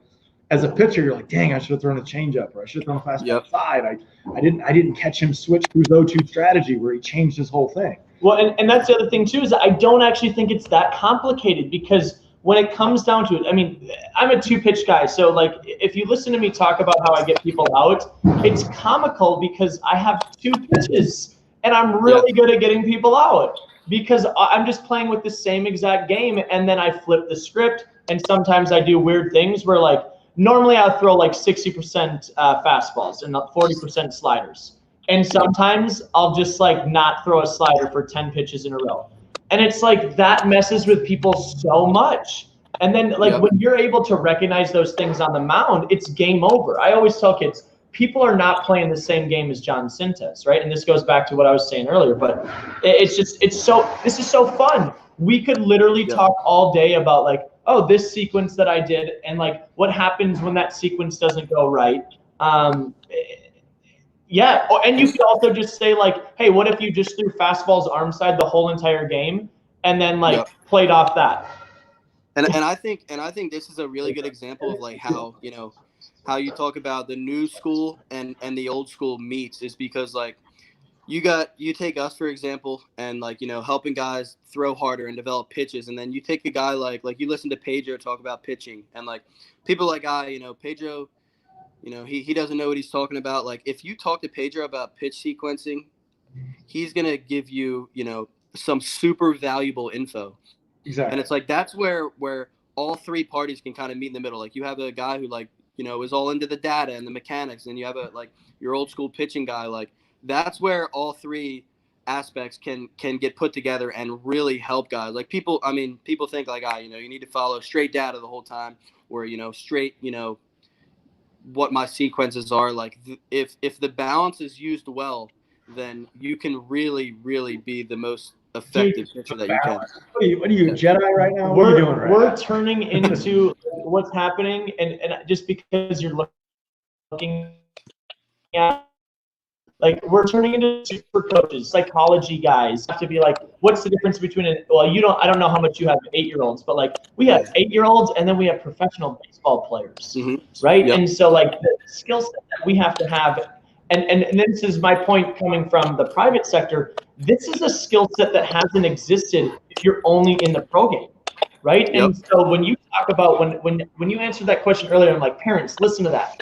A: as a pitcher, you're like, dang, I should have thrown a changeup, or I should have thrown a fastball outside. I didn't catch him switch to his 0-2 strategy where he changed his whole thing.
C: Well, and that's the other thing, too, is that I don't actually think it's that complicated, because when it comes down to it, I mean, I'm a 2-pitch guy. So, like, if you listen to me talk about how I get people out, it's comical because I have 2 pitches, and I'm really good at getting people out because I'm just playing with the same exact game, and then I flip the script, and sometimes I do weird things where, like, normally I'll throw, like, 60% fastballs and 40% sliders. And sometimes I'll just like not throw a slider for 10 pitches in a row. And it's like that messes with people so much. And then like when you're able to recognize those things on the mound, it's game over. I always tell kids, people are not playing the same game as John Sintes, right? And this goes back to what I was saying earlier, but this is so fun. We could literally talk all day about like, oh, this sequence that I did and like what happens when that sequence doesn't go right. And you could also just say like, hey, what if you just threw fastballs arm side the whole entire game and then like played off that?
B: And I think this is a really good example of like how you talk about the new school and the old school meets is because like you take us for example and like helping guys throw harder and develop pitches, and then you take a guy like you listen to Pedro talk about pitching and like people like Pedro. He doesn't know what he's talking about. Like, if you talk to Pedro about pitch sequencing, he's going to give you, some super valuable info.
A: Exactly.
B: And it's like that's where all 3 parties can kind of meet in the middle. Like, you have a guy who, like, is all into the data and the mechanics, and you have your old school pitching guy. Like, that's where all 3 aspects can get put together and really help guys. Like, people think, like, you need to follow straight data the whole time or, straight, what my sequences are. Like if the balance is used well, then you can really be the most effective pitcher that you can.
A: What are you, Jedi right now? What are you doing right now?
C: We're turning into what's happening, and just because you're looking at, like, we're turning into super coaches, psychology guys. Have to be like, what's the difference between I don't know how much you have 8-year-olds, but like we have 8-year-olds and then we have professional baseball players, right? Yep. And so like the skill set that we have to have, and this is my point coming from the private sector, this is a skill set that hasn't existed if you're only in the pro game, right? Yep. And so when you talk about, when you answered that question earlier, I'm like, parents, listen to that.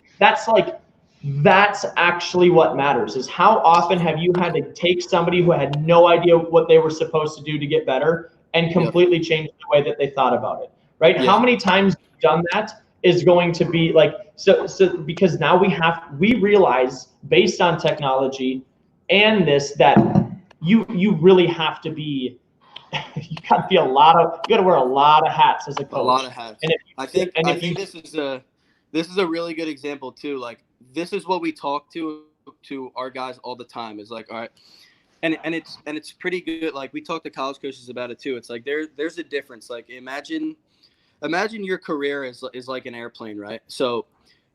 C: That's actually what matters, is how often have you had to take somebody who had no idea what they were supposed to do to get better and completely change the way that they thought about it, right? How many times you've done that is going to be like, so because now we realize based on technology and this, that you really have to be, you got to wear a lot of hats as a coach.
B: A lot of hats. And I think this is a really good example too. Like, this is what we talk to our guys all the time, is like, all right, and it's pretty good. Like, we talk to college coaches about it too. It's like there's a difference. Like, imagine your career is like an airplane, right? So,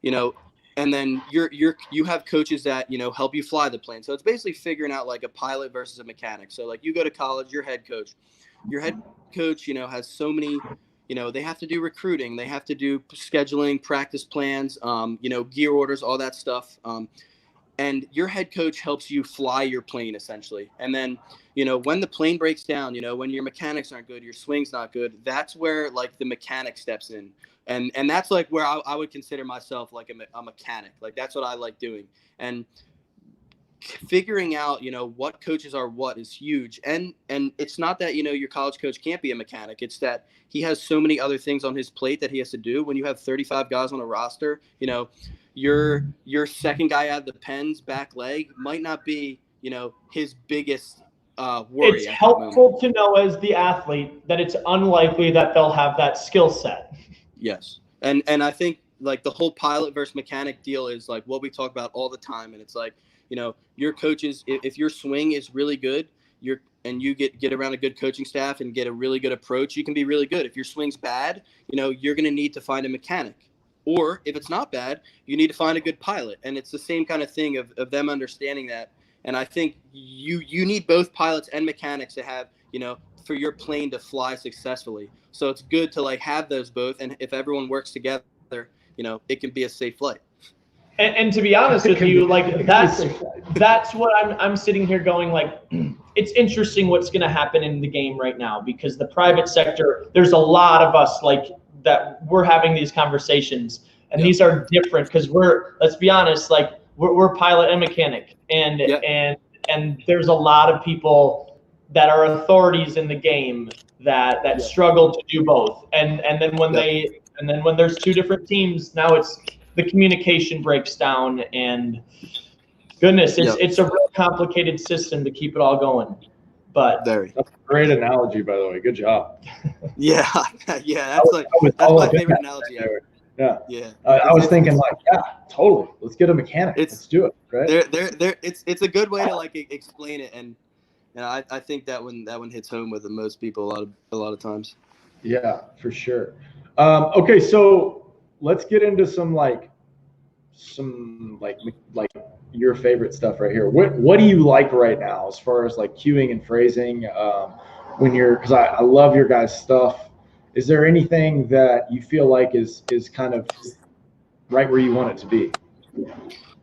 B: and then you have coaches that, help you fly the plane. So it's basically figuring out like a pilot versus a mechanic. So like, you go to college, your head coach has so many, they have to do recruiting, they have to do scheduling, practice plans, gear orders, all that stuff. And your head coach helps you fly your plane essentially. And then, when the plane breaks down, when your mechanics aren't good, your swing's not good, that's where like the mechanic steps in. And that's like where I would consider myself like a mechanic. Like, that's what I like doing. And figuring out, what coaches are what is huge. And it's not that, your college coach can't be a mechanic. It's that he has so many other things on his plate that he has to do. When you have 35 guys on a roster, your second guy out of the pen's back leg might not be, his biggest worry.
C: It's helpful to know as the athlete that it's unlikely that they'll have that skill set.
B: Yes. And I think like the whole pilot versus mechanic deal is like what we talk about all the time. And it's like, your coaches, if your swing is really good, you get around a good coaching staff and get a really good approach, you can be really good. If your swing's bad, you're going to need to find a mechanic. Or if it's not bad, you need to find a good pilot. And it's the same kind of thing of them understanding that. And I think you need both pilots and mechanics to have, for your plane to fly successfully. So it's good to like have those both. And if everyone works together, it can be a safe flight.
C: And to be honest with you, like that's what I'm sitting here going, like, it's interesting what's going to happen in the game right now, because the private sector, there's a lot of us like that we're having these conversations, and these are different because let's be honest, like we're pilot and mechanic, and there's a lot of people that are authorities in the game that struggle to do both, and then when there's two different teams, now it's the communication breaks down, and goodness, it's a real complicated system to keep it all going. But
A: that's a great analogy, by the way. Good job.
B: Yeah. That's my favorite analogy ever.
A: Yeah. I was thinking like, totally. Let's get a mechanic. Let's do it. Right.
B: It's a good way to like explain it, and I think that one hits home with most people a lot of times.
A: Yeah, for sure. Okay, so let's get into some your favorite stuff right here. What do you like right now as far as like cueing and phrasing? Because I love your guys' stuff. Is there anything that you feel like is kind of right where you want it to be?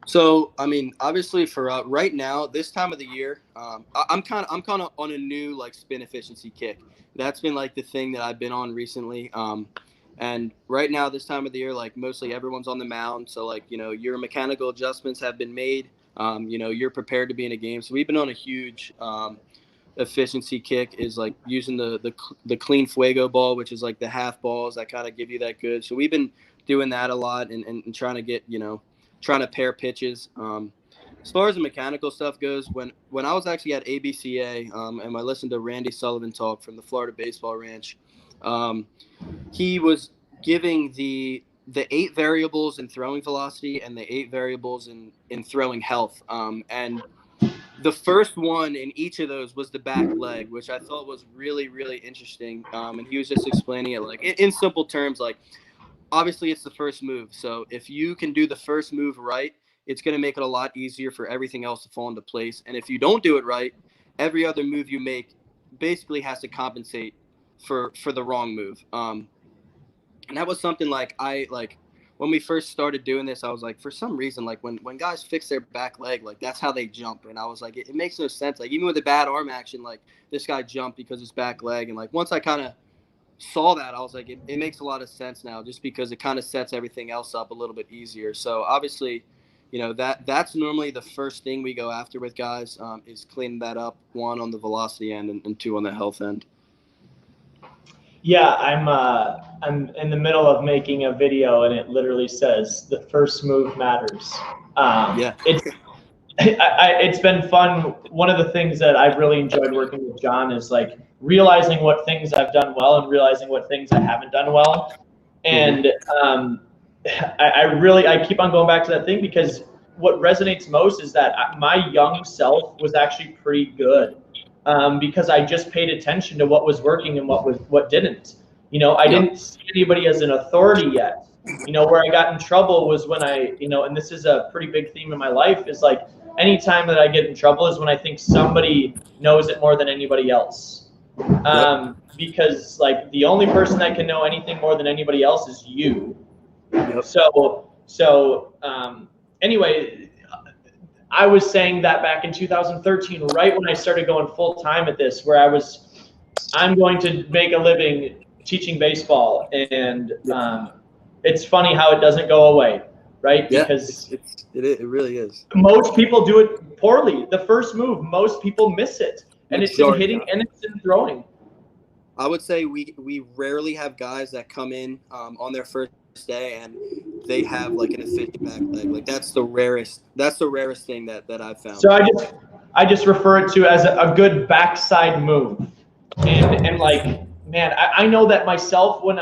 B: So, I mean, obviously for right now, this time of the year, I'm kind of on a new like spin efficiency kick. That's been like the thing that I've been on recently. And right now, this time of the year, like mostly everyone's on the mound. So like, your mechanical adjustments have been made. You're prepared to be in a game. So we've been on a huge efficiency kick, is like using the clean fuego ball, which is like the half balls that kind of give you that good. So we've been doing that a lot and trying to get, trying to pair pitches. As far as the mechanical stuff goes, when I was actually at ABCA and I listened to Randy Sullivan talk from the Florida Baseball Ranch, he was giving the 8 variables in throwing velocity and the 8 variables in throwing health. And The first one in each of those was the back leg, which I thought was really, really interesting. And he was just explaining it like in simple terms, like obviously it's the first move. So if you can do the first move right, it's going to make it a lot easier for everything else to fall into place. And if you don't do it right, every other move you make basically has to compensate for the wrong move. And that was something like when we first started doing this, I was like, for some reason, like when guys fix their back leg, like that's how they jump. And I was like, it makes no sense. Like even with a bad arm action, like this guy jumped because his back leg. And like once I kind of saw that, I was like, it makes a lot of sense now, just because it kind of sets everything else up a little bit easier. So obviously, you know, that's normally the first thing we go after with guys, is cleaning that up, one on the velocity end and two on the health end.
C: Yeah, I'm in the middle of making a video, and it literally says the first move matters. It's been fun. One of the things that I've really enjoyed working with John is like realizing what things I've done well and realizing what things I haven't done well. And I keep on going back to that thing, because what resonates most is that my young self was actually pretty good. Because I just paid attention to what was working and what didn't. You know, I didn't see anybody as an authority yet. You know, where I got in trouble was when and this is a pretty big theme in my life, is like anytime that I get in trouble is when I think somebody knows it more than anybody else. Because like the only person that can know anything more than anybody else is you. Anyway, I was saying that back in 2013, right when I started going full time at this, where I'm going to make a living teaching baseball, and it's funny how it doesn't go away, right? Because
B: it really is.
C: Most people do it poorly. The first move, most people miss it, and it's in hitting and it's in throwing.
B: I would say we rarely have guys that come in on their first day and they have like an efficient back leg. Like that's the rarest thing that I've found.
C: So I just refer it to as a good backside move. And like, man, I know that myself, when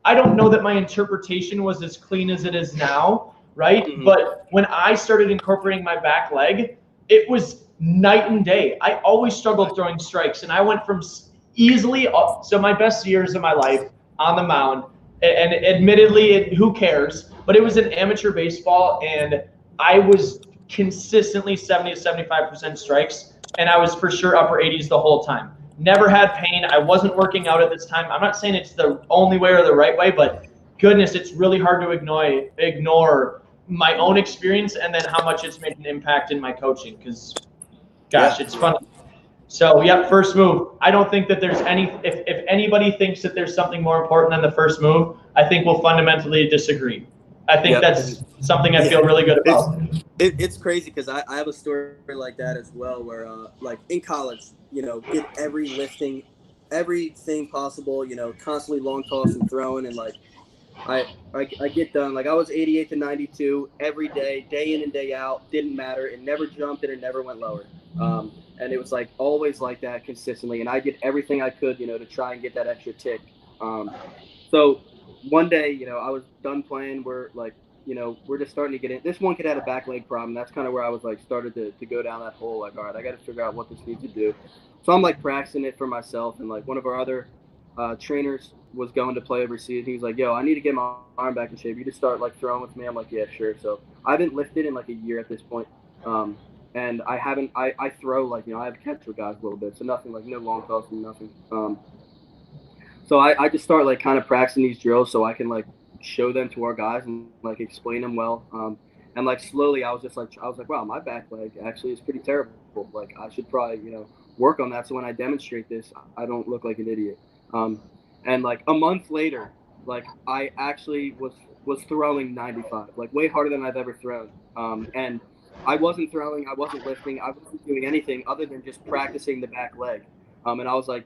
C: I don't know that my interpretation was as clean as it is now, right? But when I started incorporating my back leg, it was night and day. I always struggled throwing strikes, and I went from easily so my best years of my life on the mound, and admittedly, who cares? But it was in amateur baseball, and I was consistently 70 to 75% strikes, and I was for sure upper 80s the whole time. Never had pain. I wasn't working out at this time. I'm not saying it's the only way or the right way, but goodness, it's really hard to ignore my own experience and then how much it's made an impact in my coaching, because, gosh, it's fun. So, first move. I don't think that there's if anybody thinks that there's something more important than the first move, I think we'll fundamentally disagree. I think that's something I feel really good about.
B: It's crazy, because I have a story like that as well, where like in college, you know, did everything possible, you know, constantly long toss and throwing, and like I get done. Like I was 88 to 92 every day in and day out. Didn't matter. It never jumped and it never went lower. And it was like always like that consistently. And I did everything I could, you know, to try and get that extra tick. So one day, you know, I was done playing. We're like, you know, we're just starting to get in. This one kid had a back leg problem. That's kind of where I was like started to go down that hole. Like, all right, I got to figure out what this needs to do. So I'm like practicing it for myself. And like one of our other trainers was going to play overseas. He was like, yo, I need to get my arm back in shape. You just start like throwing with me. I'm like, yeah, sure. So I haven't lifted in like a year at this point. And I throw like, you know, I have catch with guys a little bit. So nothing like no long tossing, nothing. So I just start like kind of practicing these drills so I can like show them to our guys and like explain them well. And like slowly I was like, wow, my back leg actually is pretty terrible. Like I should probably, you know, work on that. So when I demonstrate this, I don't look like an idiot. And like a month later, like I actually was throwing 95, like way harder than I've ever thrown. And I wasn't throwing, I wasn't lifting, I wasn't doing anything other than just practicing the back leg. And I was like,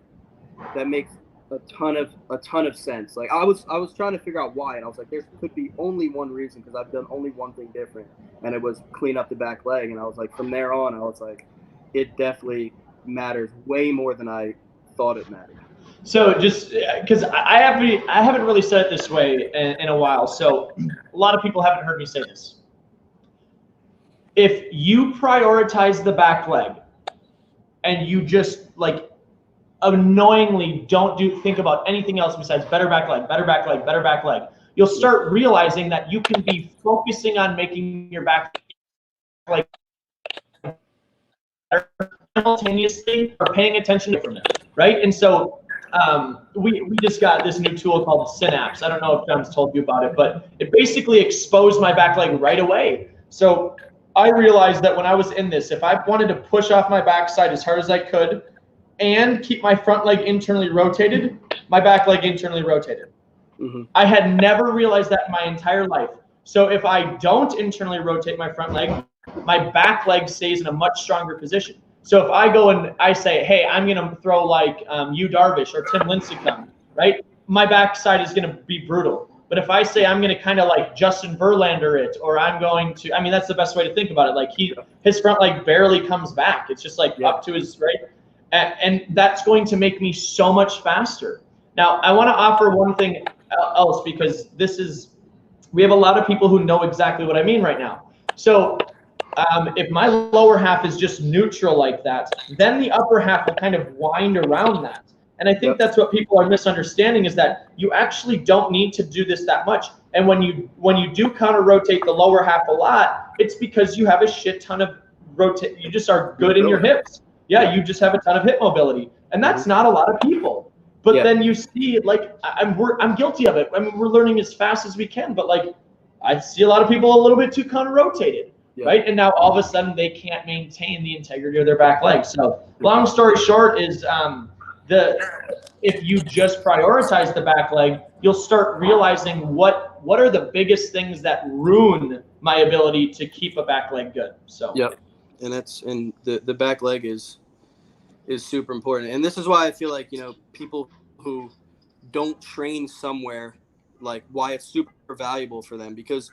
B: that makes a ton of sense. Like I was trying to figure out why, and I was like, there could be only one reason, because I've done only one thing different, and it was clean up the back leg. And I was like, from there on, I was like, it definitely matters way more than I thought it mattered.
C: So just because I haven't really said it this way in a while, so a lot of people haven't heard me say this. If you prioritize the back leg and you just like annoyingly don't think about anything else besides better back leg, better back leg, better back leg, you'll start realizing that you can be focusing on making your back leg simultaneously or paying attention from it, right? And so we just got this new tool called Synapse. I don't know if John's told you about it, but it basically exposed my back leg right away. So I realized that when I was in this, if I wanted to push off my backside as hard as I could and keep my front leg internally rotated, my back leg internally rotated. Mm-hmm. I had never realized that in my entire life. So if I don't internally rotate my front leg, my back leg stays in a much stronger position. So if I go and I say, hey, I'm going to throw like Yu Darvish or Tim Lincecum, right? My backside is going to be brutal. But if I say I'm going to kind of like Justin Verlander it, or I'm going to, I mean, that's the best way to think about it. Like his front leg barely comes back. It's just like up to his, right? And that's going to make me so much faster. Now, I want to offer one thing else, because we have a lot of people who know exactly what I mean right now. So if my lower half is just neutral like that, then the upper half will kind of wind around that. And I think that's what people are misunderstanding, is that you actually don't need to do this that much. And when you do counter rotate the lower half a lot, it's because you have a shit ton of rotate. You just are good in your hips. Yeah, you just have a ton of hip mobility, and that's not a lot of people. But then you see, like, I'm guilty of it. I mean, we're learning as fast as we can, but like, I see a lot of people a little bit too counter rotated. Right, and now all of a sudden they can't maintain the integrity of their back leg. So long story short is if you just prioritize the back leg, you'll start realizing what are the biggest things that ruin my ability to keep a back leg good. So
B: and the back leg is super important, and this is why I feel like, you know, people who don't train somewhere, like, why it's super valuable for them, because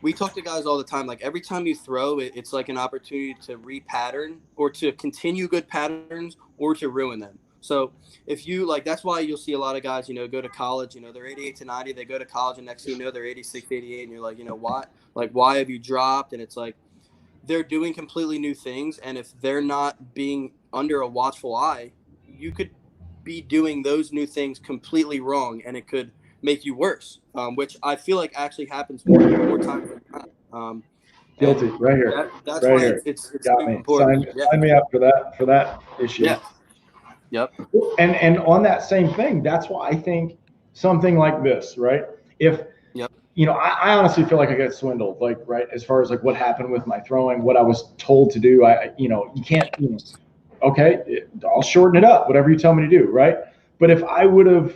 B: we talk to guys all the time. Like, every time you throw, it's like an opportunity to repattern or to continue good patterns or to ruin them. So if you, like, that's why you'll see a lot of guys, you know, go to college, you know, they're 88 to 90, they go to college, and next thing you know, they're 86, 88, and you're like, you know, why have you dropped? And it's like, they're doing completely new things. And if they're not being under a watchful eye, you could be doing those new things completely wrong, and it could make you worse, which I feel like actually happens more times than not.
A: Guilty, right here.
B: That's
A: right
B: why
A: here.
B: it's
A: Got me.
B: important.
A: Sign me up for that issue.
B: Yeah. Yep.
A: And on that same thing, that's why I think something like this, right? If you know, I honestly feel like I got swindled, like, right, as far as like what happened with my throwing, what I was told to do. You know, you can't, you know, okay, I'll shorten it up, whatever you tell me to do, right? But if I would have,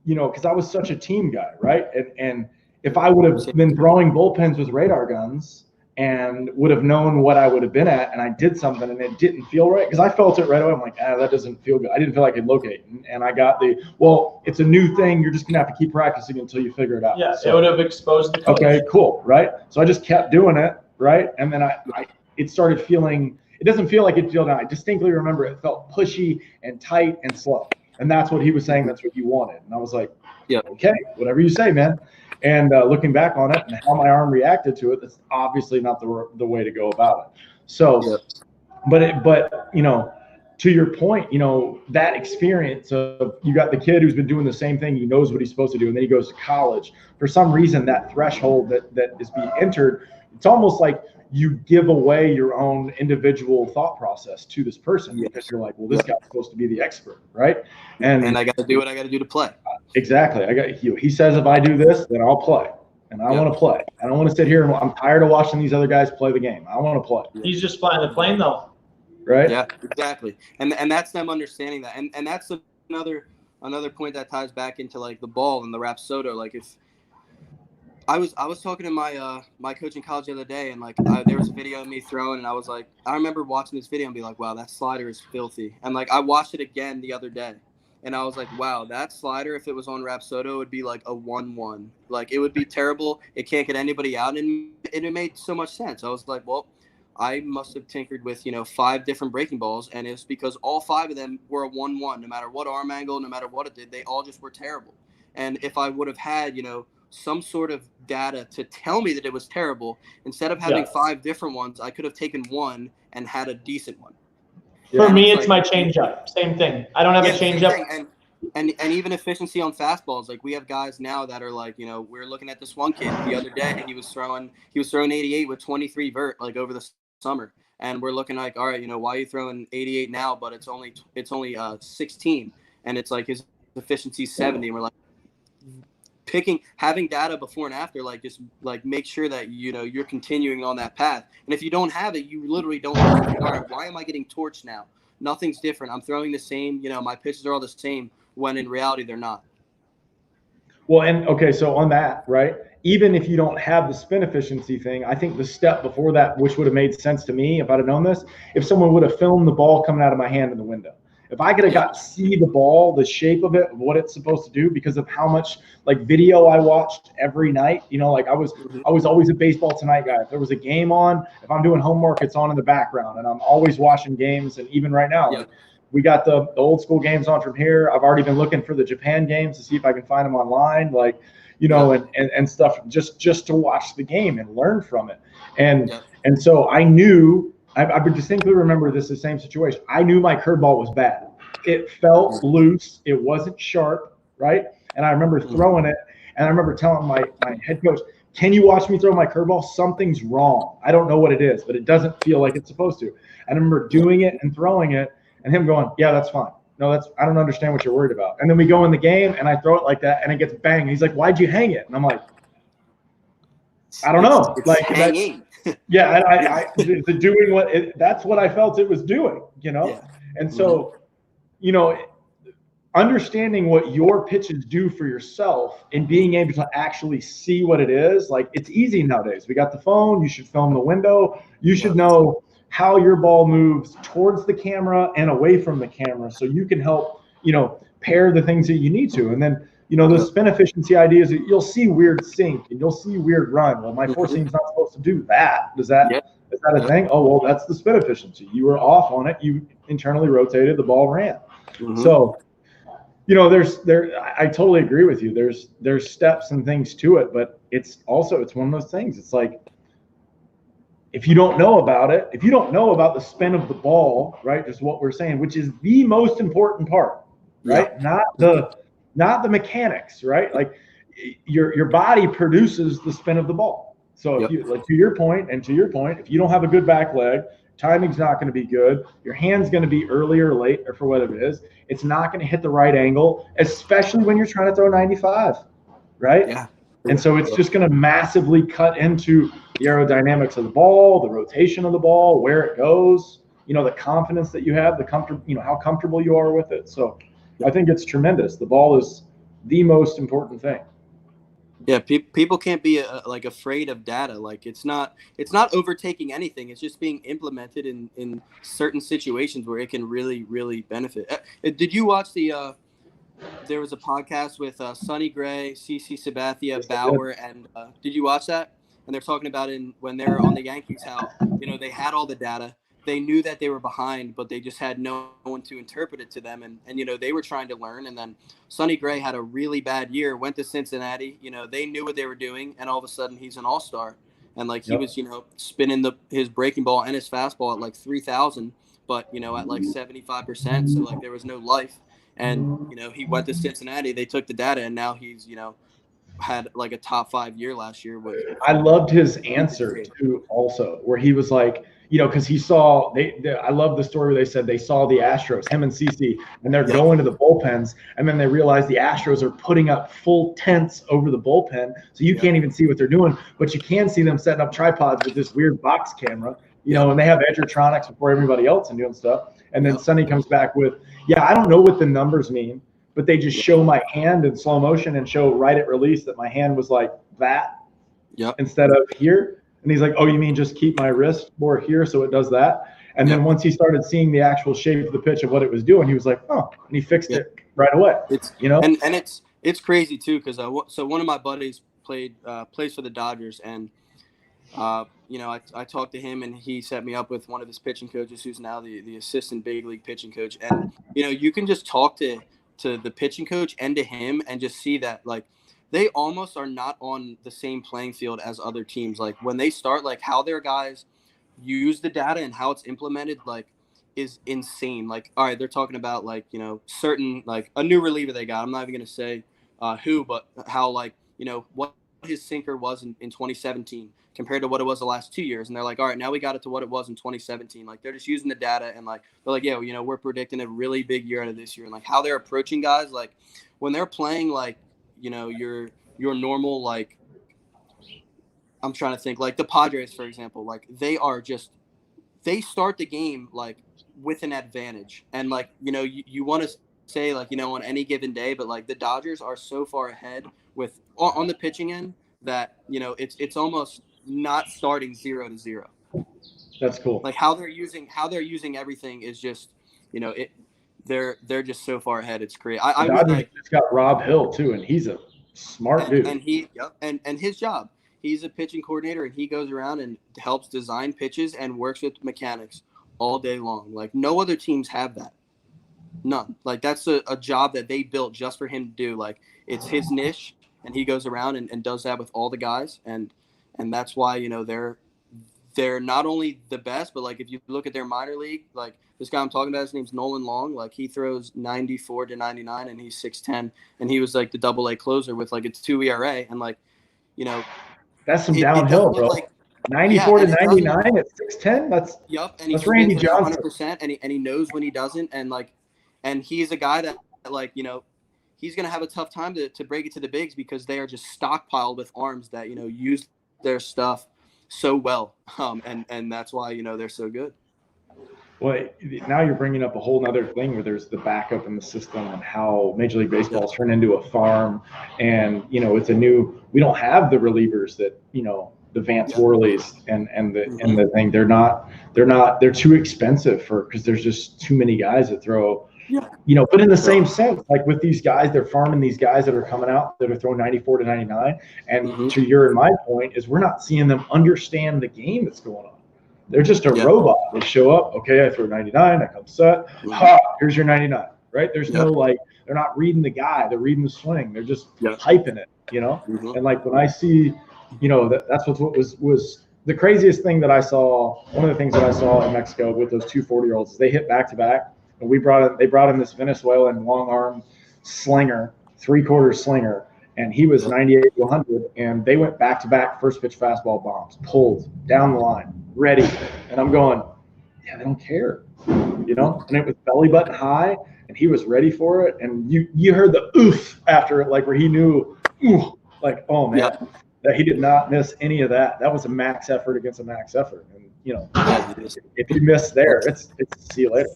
A: you know, because I was such a team guy, right? And if I would have been throwing bullpens with radar guns and would have known what I would have been at, and I did something and it didn't feel right, because I felt it right away. I'm like, that doesn't feel good. I didn't feel like I could locate. And I got it's a new thing. You're just going to have to keep practicing until you figure it out.
C: Yeah, so it would have exposed the coach.
A: Okay, cool, right? So I just kept doing it, right? And then it started feeling, it doesn't feel like it feels now. I distinctly remember it felt pushy and tight and slow. And that's what he was saying. That's what you wanted. And I was like, okay, whatever you say, man. And looking back on it and how my arm reacted to it, that's obviously not the way to go about it. So, but you know, to your point, you know, that experience of, you got the kid who's been doing the same thing, he knows what he's supposed to do, and then he goes to college. For some reason, that threshold that is being entered, it's almost like you give away your own individual thought process to this person, because you're like, well, this guy's supposed to be the expert, right? And
B: I got to do what I got to do to play.
A: Exactly. He says, if I do this, then I'll play, and I want to play. I don't want to sit here and I'm tired of watching these other guys play the game. I want to play.
C: He's just flying the plane, though.
A: Right.
B: Yeah, exactly. And that's them understanding that. And that's another point that ties back into like the ball and the Rapsodo. Like, if I was talking to my coach in college the other day, and like there was a video of me throwing, and I was like, I remember watching this video and be like, wow, that slider is filthy. And like, I watched it again the other day, and I was like, wow, that slider, if it was on Rapsodo, would be like a 1-1. Like, it would be terrible. It can't get anybody out, and it made so much sense. I was like, well, I must have tinkered with, 5 different breaking balls, and it's because all 5 of them were a 1-1. No matter what arm angle, no matter what it did, they all just were terrible. And if I would have had, some sort of data to tell me that it was terrible, instead of having 5 different ones, I could have taken one and had a decent one.
C: For me, it's my changeup. Same thing. I don't have a changeup.
B: And even efficiency on fastballs. Like, we have guys now that are like, you know, we're looking at this one kid the other day. He was throwing 88 with 23 vert like over the summer, and we're looking like, all right, you know, why are you throwing 88 now? But it's only 16, and it's like his efficiency 70. And we're like, having data before and after, like, just like make sure that, you know, you're continuing on that path. And if you don't have it, you literally don't know. All right, why am I getting torched now? Nothing's different. I'm throwing the same, you know, my pitches are all the same, when in reality they're not.
A: Well, and okay, so on that, right, even if you don't have the spin efficiency thing, I think the step before that, which would have made sense to me if I'd have known this, if someone would have filmed the ball coming out of my hand in the window. If I could have got to see the ball, the shape of it, what it's supposed to do, because of how much like video I watched every night, you know, like I was always a Baseball Tonight guy. If there was a game on, if I'm doing homework, it's on in the background, and I'm always watching games. And even right now, like, we got the old school games on from here. I've already been looking for the Japan games to see if I can find them online, like, you know, and stuff, just to watch the game and learn from it. And so I knew. I distinctly remember this the same situation. I knew my curveball was bad. It felt loose. It wasn't sharp, right? And I remember throwing it, and I remember telling my head coach, "Can you watch me throw my curveball? Something's wrong. I don't know what it is, but it doesn't feel like it's supposed to." And I remember doing it and throwing it, and him going, "Yeah, that's fine. No, I don't understand what you're worried about." And then we go in the game, and I throw it like that, and it gets banged. And he's like, "Why'd you hang it?" And I'm like, "I don't know."
B: It's
A: like
B: hanging.
A: I doing that's what I felt it was doing, you know?
B: Yeah.
A: And so, you know, understanding what your pitches do for yourself and being able to actually see what it is, like, it's easy nowadays. We got the phone, you should film the window, you should know how your ball moves towards the camera and away from the camera, so you can help, you know, pair the things that you need to. And then, you know, the spin efficiency idea is that you'll see weird sink and you'll see weird run. Well, my four seam's not supposed to do that. Is that a thing? Oh, well, that's the spin efficiency. You were off on it. You internally rotated, the ball ran. So, you know, I totally agree with you. There's steps and things to it, but it's one of those things. It's like, if you don't know about it, if you don't know about the spin of the ball, right, just what we're saying, which is the most important part, right? Not the mechanics, right? Like, your body produces the spin of the ball. So if you, like, to your point, if you don't have a good back leg, timing's not going to be good. Your hand's going to be early or late, or for whatever it is. It's not going to hit the right angle, especially when you're trying to throw 95, right? Yeah. And so it's just going to massively cut into the aerodynamics of the ball, the rotation of the ball, where it goes, you know, the confidence that you have, you know, how comfortable you are with it. So I think it's tremendous. The ball is the most important thing.
B: Yeah, people can't be like afraid of data. Like, it's not overtaking anything. It's just being implemented in certain situations where it can really, really benefit. Did you watch there was a podcast with Sonny Gray, CC Sabathia, Bauer, and did you watch that? And they're talking about when they're on the Yankees, how, you know, they had all the data. They knew that they were behind, but they just had no one to interpret it to them. And you know, they were trying to learn. And then Sonny Gray had a really bad year, went to Cincinnati. You know, they knew what they were doing. And all of a sudden he's an all-star. And like, he was, you know, spinning his breaking ball and his fastball at like 3,000, but, you know, at like 75%. So like, there was no life. And, you know, he went to Cincinnati, they took the data, and now he's, you know, had like a top 5 year last year.
A: I loved his answer too, also, where he was like, you know, because he saw I love the story where they said they saw the Astros, him and CC, and they're going to the bullpens, and then they realize the Astros are putting up full tents over the bullpen, so you can't even see what they're doing, but you can see them setting up tripods with this weird box camera, you know, and they have Edgertronics before everybody else and doing stuff. And then Sonny comes back with, I don't know what the numbers mean, but they just show my hand in slow motion and show right at release that my hand was like that instead of here. And he's like, "Oh, you mean just keep my wrist more here so it does that?" And then once he started seeing the actual shape of the pitch of what it was doing, he was like, "Oh," and he fixed it right away.
B: It's,
A: you know,
B: and it's crazy too, because so one of my buddies plays for the Dodgers, and you know, I talked to him, and he set me up with one of his pitching coaches, who's now the assistant big league pitching coach. And you know, you can just talk to the pitching coach and to him and just see that, like, they almost are not on the same playing field as other teams. Like, when they start, like, how their guys use the data and how it's implemented, like, is insane. Like, all right, they're talking about like, you know, certain, like a new reliever they got. I'm not even going to say who, but how, like, you know, what his sinker was in 2017 compared to what it was the last 2 years. And they're like, all right, now we got it to what it was in 2017. Like, they're just using the data and like, they're like, yeah, you know, we're predicting a really big year out of this year. And like how they're approaching guys, like when they're playing, like, you know, your normal, like, I'm trying to think, like the Padres, for example, like they start the game like with an advantage. And like, you know, you want to say like, you know, on any given day, but like the Dodgers are so far ahead with on the pitching end that, you know, it's almost not starting 0-0.
A: That's cool.
B: Like how they're using everything is just, you know, they're just so far ahead. It's crazy. I would like,
A: it's got Rob Hill too, and he's a smart dude.
B: And and his job, he's a pitching coordinator, and he goes around and helps design pitches and works with mechanics all day long. Like no other teams have that. None. Like that's a job that they built just for him to do. Like it's his niche, and he goes around and does that with all the guys. And that's why, you know, they're not only the best, but like if you look at their minor league, like this guy I'm talking about, his name's Nolan Long. Like he throws 94 to 99 and he's 6'10", and he was like the AA closer with like a 2 ERA. And like, you know,
A: that's some downhill, bro. Like, 94 to 99 at 6'10". That's
B: and he's
A: Randy Johnson.
B: 100%, and he knows when he doesn't, and like, and he's a guy that like, you know, he's gonna have a tough time to break it to the bigs because they are just stockpiled with arms that, you know, use their stuff so well, and that's why, you know, they're so good.
A: Well, now you're bringing up a whole nother thing where there's the backup in the system and how Major League Baseball has turned into a farm, and you know, we don't have the relievers that, you know, the Vance Worleys and the thing. They're too expensive because there's just too many guys that throw. Yeah. You know, but in the same sense, like with these guys, they're farming these guys that are coming out that are throwing 94 to 99. And to your and my point is we're not seeing them understand the game that's going on. They're just a robot. They show up, okay, I throw 99, I come set. Ha, here's your 99, right? There's no like, they're not reading the guy, they're reading the swing. They're just hyping it, you know? And like when I see, you know, that's what was the craziest thing that I saw. One of the things that I saw in Mexico with those 2 40-year-olds is they hit back to back. And they brought in this Venezuelan long arm slinger, 3/4 slinger, and he was 98 to 100. And they went back to back first pitch fastball bombs, pulled down the line, ready. And I'm going, yeah, they don't care, you know. And it was belly button high, and he was ready for it. And you heard the oof after it, like where he knew, like, oh man, that he did not miss any of that. That was a max effort against a max effort. And you know, if you miss there, it's see you later.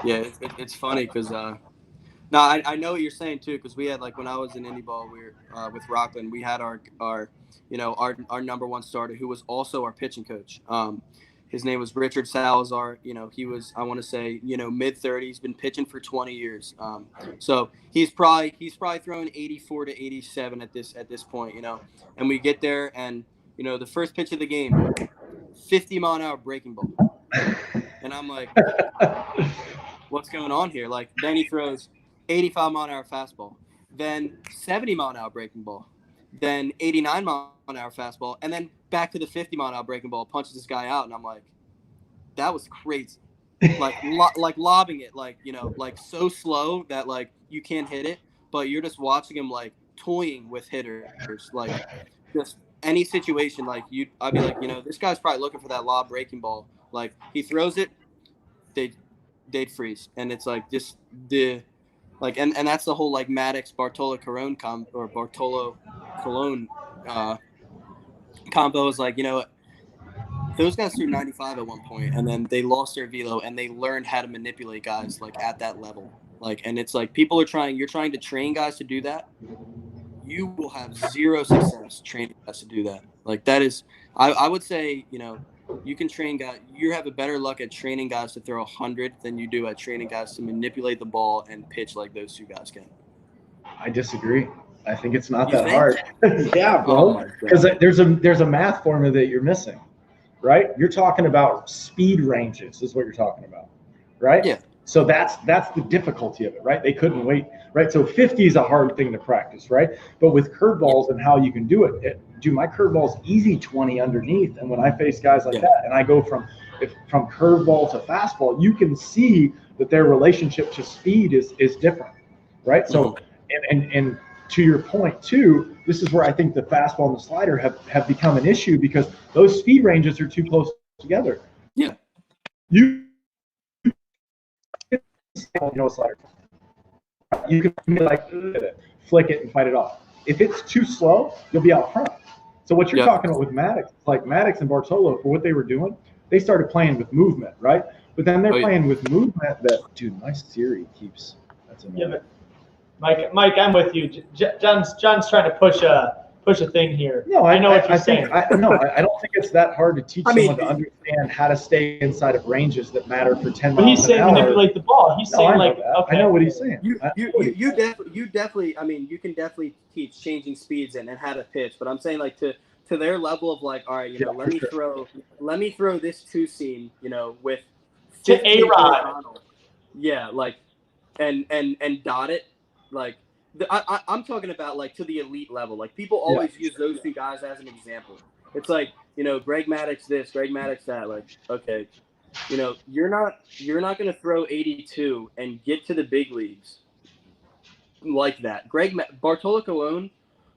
B: Yeah, it's funny because I know what you're saying too, because we had, like, when I was in indie ball, we were with Rockland, we had our you know, our number one starter who was also our pitching coach. His name was Richard Salazar. You know, he was, I want to say, you know, mid-30s, been pitching for 20 years. So he's probably throwing 84 to 87 at this point, you know. And we get there, and you know, the first pitch of the game, 50-mile-an-hour breaking ball. And I'm like, what's going on here? Like, then he throws 85-mile-an-hour fastball, then 70-mile-an-hour breaking ball, then 89-mile-an-hour fastball, and then back to the 50-mile-an-hour breaking ball, punches this guy out. And I'm like, that was crazy. Like, like lobbing it, like, you know, like so slow that, like, you can't hit it, but you're just watching him, like, toying with hitters. Like, just any situation, like, I'd be like, you know, this guy's probably looking for that lob breaking ball. Like, he throws it, they'd freeze. And it's like just and that's the whole, like, Maddox Bartolo Colon combo is like, you know, those guys threw 95 at one point, and then they lost their velo, and they learned how to manipulate guys, like, at that level. Like, and it's like you're trying to train guys to do that. You will have zero success training guys to do that. Like, that is, I would say, you know, you can train guys. You have a better luck at training guys to throw 100 than you do at training guys to manipulate the ball and pitch like those two guys can.
A: I disagree. I think it's not that hard. Yeah, bro. Because there's a math formula that you're missing, right? You're talking about speed ranges is what you're talking about, right? Yeah. So that's the difficulty of it, right? They couldn't wait, right? So 50 is a hard thing to practice, right? But with curveballs and how you can do it, my curveball's easy 20 underneath. And when I face guys like that, and I go from if from curveball to fastball, you can see that their relationship to speed is different, right? So, and to your point too, this is where I think the fastball and the slider have become an issue because those speed ranges are too close together.
B: Yeah.
A: You know a slider. You can be like flick it and fight it off. If it's too slow, you'll be out front. So what you're talking about with Maddox, like Maddox and Bartolo, for what they were doing, they started playing with movement, right? But then they're playing with movement that, dude, my Siri keeps. That's annoying.
C: Yeah, Mike, I'm with you. John's trying to push a thing here.
A: No,
C: I know what you're saying.
A: I don't think it's that hard to teach someone to understand how to stay inside of ranges that matter for 10 miles
C: But he's saying manipulate the ball. He's saying okay.
A: I know what he's saying.
B: You definitely. I mean, you can definitely teach changing speeds and how to pitch. But I'm saying like to their level of like, all right, let me throw this two seam, with
C: to A-Rod.
B: Yeah, like, and dot it. Like, I'm talking about like to the elite level. Like people always use those two guys as an example. It's like, Greg Maddux this, Greg Maddux that. Like, okay, you're not going to throw 82 and get to the big leagues like that. Bartolo Colon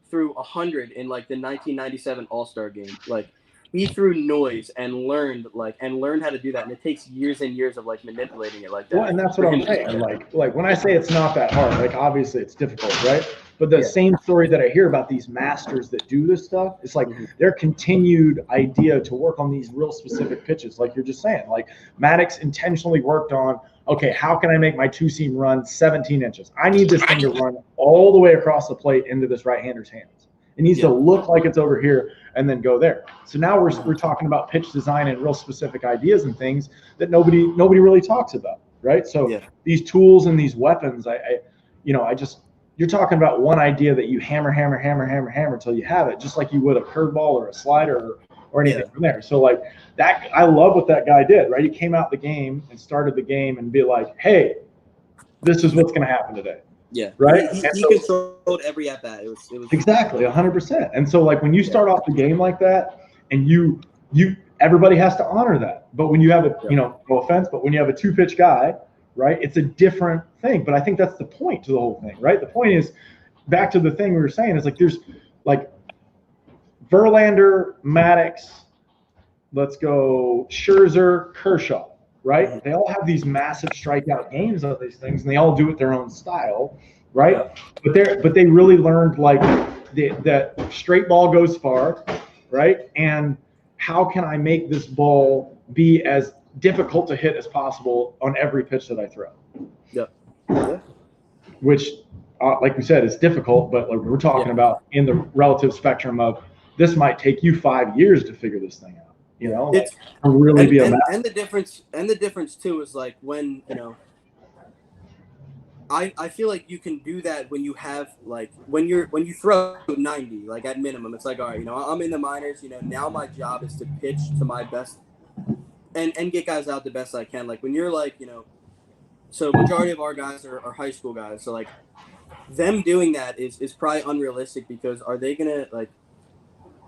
B: threw 100 in like the 1997 All-Star game. Like, he threw noise and learned how to do that, and it takes years and years of like manipulating it like that.
A: Well, and that's what I'm saying. Like when I say it's not that hard, like obviously it's difficult, right? But the same story that I hear about these masters that do this stuff, it's like their continued idea to work on these real specific pitches, like you're just saying. Like Maddox intentionally worked on, okay, how can I make my two seam run 17 inches? I need this thing to run all the way across the plate into this right-hander's hands. It needs to look like it's over here and then go there. So now we're talking about pitch design and real specific ideas and things that nobody really talks about, right? So these tools and these weapons, you're talking about one idea that you hammer until you have it, just like you would a curveball or a slider or anything from there. So like that, I love what that guy did, right? He came out the game and started the game and be like, hey, this is what's going to happen today.
B: Yeah,
A: right.
B: He controlled every at bat. It was
A: exactly 100%. And so, like when you start off the game like that, and you everybody has to honor that. But when you have a no offense, but when you have a 2-pitch guy, right, it's a different thing. But I think that's the point to the whole thing, right? The point is back to the thing we were saying is like there's like Verlander, Maddox, let's go Scherzer, Kershaw. Right? They all have these massive strikeout games of these things, and they all do it their own style, right? But they really learned like that straight ball goes far, right? And how can I make this ball be as difficult to hit as possible on every pitch that I throw? Yeah. Which, like we said, is difficult, but like we're talking about in the relative spectrum of this might take you 5 years to figure this thing out. It's really be a master.
B: And the difference too is like when I feel like you can do that when you have like when you throw 90 like at minimum. It's like, all right, I'm in the minors. Now my job is to pitch to my best and get guys out the best I can. Like when you're like so majority of our guys are high school guys. So like them doing that is probably unrealistic because are they gonna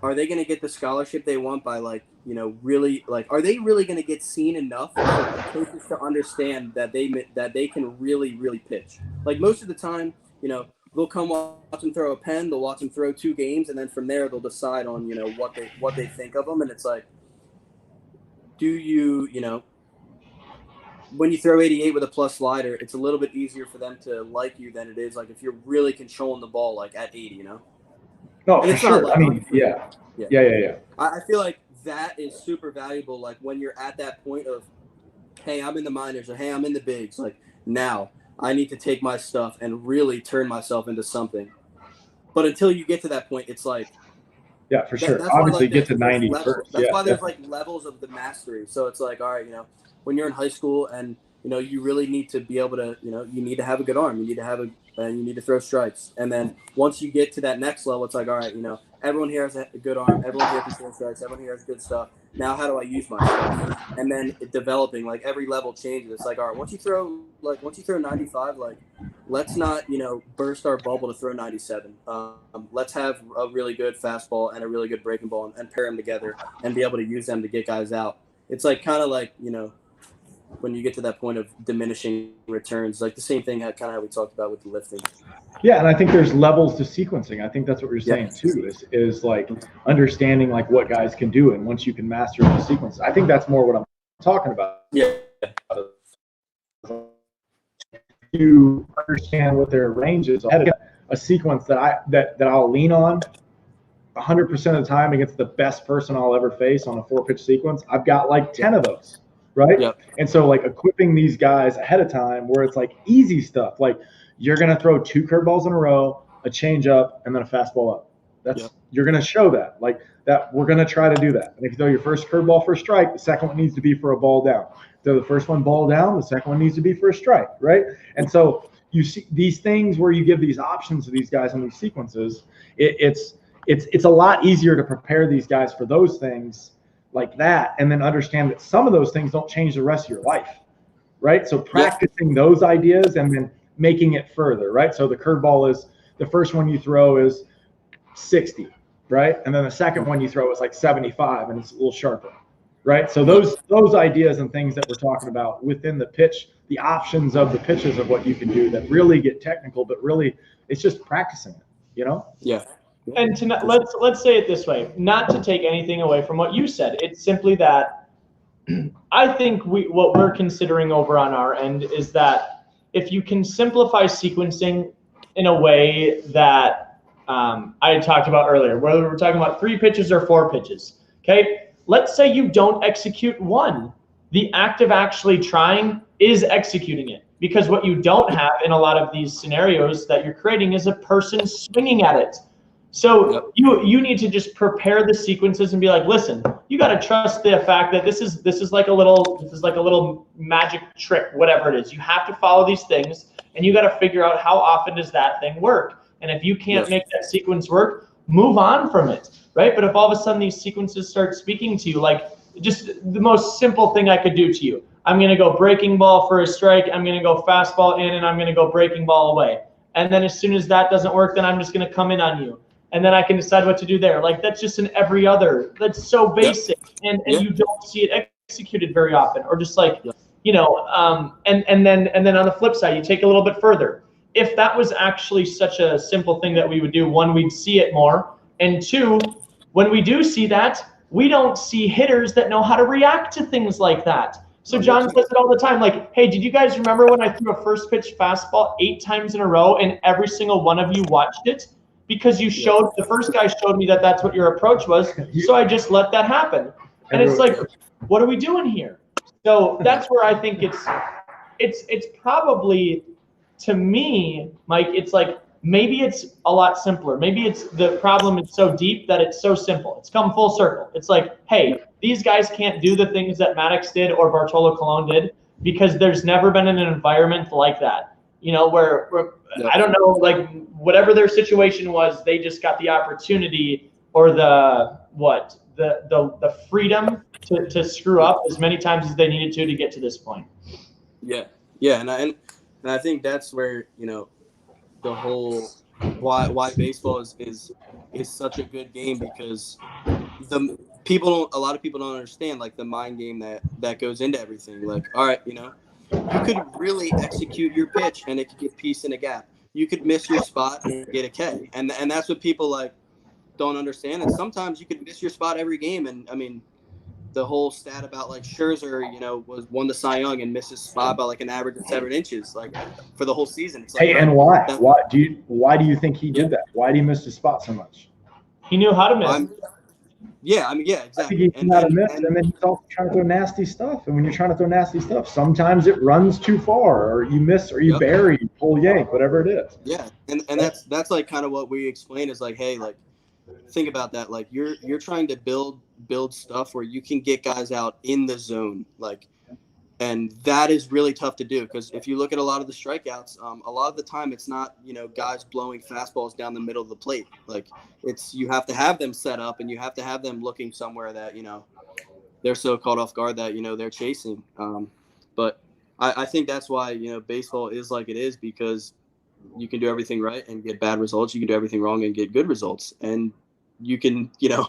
B: get the scholarship they want by like really like are they really going to get seen enough for coaches to understand that they can really pitch? Like most of the time, they'll come watch them throw a pen, they'll watch them throw 2 games, and then from there they'll decide on what they think of them. And it's like, do you when you throw 88 with a plus slider, it's a little bit easier for them to like you than it is like if you're really controlling the ball like at 80,
A: No, for sure. Like, I mean, yeah.
B: I feel like that is super valuable. Like when you're at that point of, hey, I'm in the minors or hey, I'm in the bigs. Like now I need to take my stuff and really turn myself into something. But until you get to that point, it's like,
A: yeah, for sure. Obviously, get to 90 first.
B: That's why there's like levels of the mastery. So it's like, all right, when you're in high school and you really need to be able to, you need to have a good arm. You need to have you need to throw strikes. And then once you get to that next level, it's like, all right, everyone here has a good arm. Everyone here can throw strikes. Everyone here has good stuff. Now, how do I use my stuff? And then developing, like every level changes. It's like, all right, once you throw 95, like let's not, burst our bubble to throw 97. Let's have a really good fastball and a really good breaking ball and pair them together and be able to use them to get guys out. it's like kind of like, you know, when you get to that point of diminishing returns, like the same thing kind of how we talked about with the lifting.
A: Yeah, and I think there's levels to sequencing. I think that's what you're saying too, is like understanding like what guys can do, and once you can master the sequence, I think that's more what I'm talking about.
B: Yeah.
A: You understand what their range is. I had a sequence that I'll lean on 100% of the time against the best person I'll ever face on a 4-pitch sequence. I've got like 10 of those, right?
B: Yep.
A: And so like equipping these guys ahead of time where it's like easy stuff, like you're going to throw 2 curveballs in a row, a changeup, and then a fastball up. You're going to show that, like that. We're going to try to do that. And if you throw your first curveball for a strike, the second one needs to be for a ball down. Throw the first one ball down, the second one needs to be for a strike, right? And so you see these things where you give these options to these guys in these sequences. It's a lot easier to prepare these guys for those things like that, and then understand that some of those things don't change the rest of your life, right? So practicing those ideas and then making it further, right? So the curveball is the first one you throw is 60, right? And then the second one you throw is like 75 and it's a little sharper, right? So those ideas and things that we're talking about within the pitch, the options of the pitches of what you can do that really get technical, but really it's just practicing it, you know?
B: Yeah.
C: And let's say it this way, not to take anything away from what you said. It's simply that I think what we're considering over on our end is that if you can simplify sequencing in a way that I had talked about earlier, whether we're talking about 3 pitches or 4 pitches, okay? Let's say you don't execute one. The act of actually trying is executing it, because what you don't have in a lot of these scenarios that you're creating is a person swinging at it. So you need to just prepare the sequences and be like, listen, you got to trust the fact that this is like a little magic trick, whatever it is. You have to follow these things, and you got to figure out how often does that thing work. And if you can't make that sequence work, move on from it, right? But if all of a sudden these sequences start speaking to you, like just the most simple thing I could do to you, I'm going to go breaking ball for a strike, I'm going to go fastball in, and I'm going to go breaking ball away. And then as soon as that doesn't work, then I'm just going to come in on you. And then I can decide what to do there. Like that's just in every other. That's so basic, and you don't see it executed very often. Or just like, you know, and then on the flip side, you take a little bit further. If that was actually such a simple thing that we would do, one, we'd see it more, and two, when we do see that, we don't see hitters that know how to react to things like that. So John says it all the time, like, hey, did you guys remember when I threw a first pitch fastball 8 times in a row and every single one of you watched it? Because you showed, the first guy showed me that that's what your approach was, so I just let that happen. And it's like, what are we doing here? So that's where I think it's probably, to me, Mike, it's like, maybe it's a lot simpler. Maybe it's the problem is so deep that it's so simple. It's come full circle. It's like, hey, these guys can't do the things that Maddox did or Bartolo Colon did because there's never been an environment like that. You know, where I don't know, like whatever their situation was, they just got the opportunity or the freedom to screw up as many times as they needed to get to this point.
B: Yeah, and I think that's where, you know, the whole why baseball is such a good game, because a lot of people don't understand like the mind game that goes into everything. Like, all right, you know, you could really execute your pitch and it could get piece in a gap. You could miss your spot and get a K. And that's what people like don't understand. And sometimes you could miss your spot every game. And I mean, the whole stat about like Scherzer, you know, won the Cy Young and missed his spot by like an average of 7 inches, like for the whole season. It's like,
A: hey, and why? Why do you think he did that? Why did he miss his spot so much?
C: He knew how to miss.
B: Exactly.
A: I think he knew how to miss, and then he's also trying to throw nasty stuff. And when you're trying to throw nasty stuff, sometimes it runs too far, or you miss, or you bury, you pull, yank, whatever it is.
B: Yeah, and that's like kind of what we explain is like, hey, like think about that. Like you're trying to build stuff where you can get guys out in the zone, like, and that is really tough to do, because if you look at a lot of the strikeouts, a lot of the time it's not, you know, guys blowing fastballs down the middle of the plate. Like you have to have them set up, and you have to have them looking somewhere that, you know, they're so caught off guard that, you know, they're chasing. But I think that's why, you know, baseball is like it is, because you can do everything right and get bad results. You can do everything wrong and get good results. And you can, you know,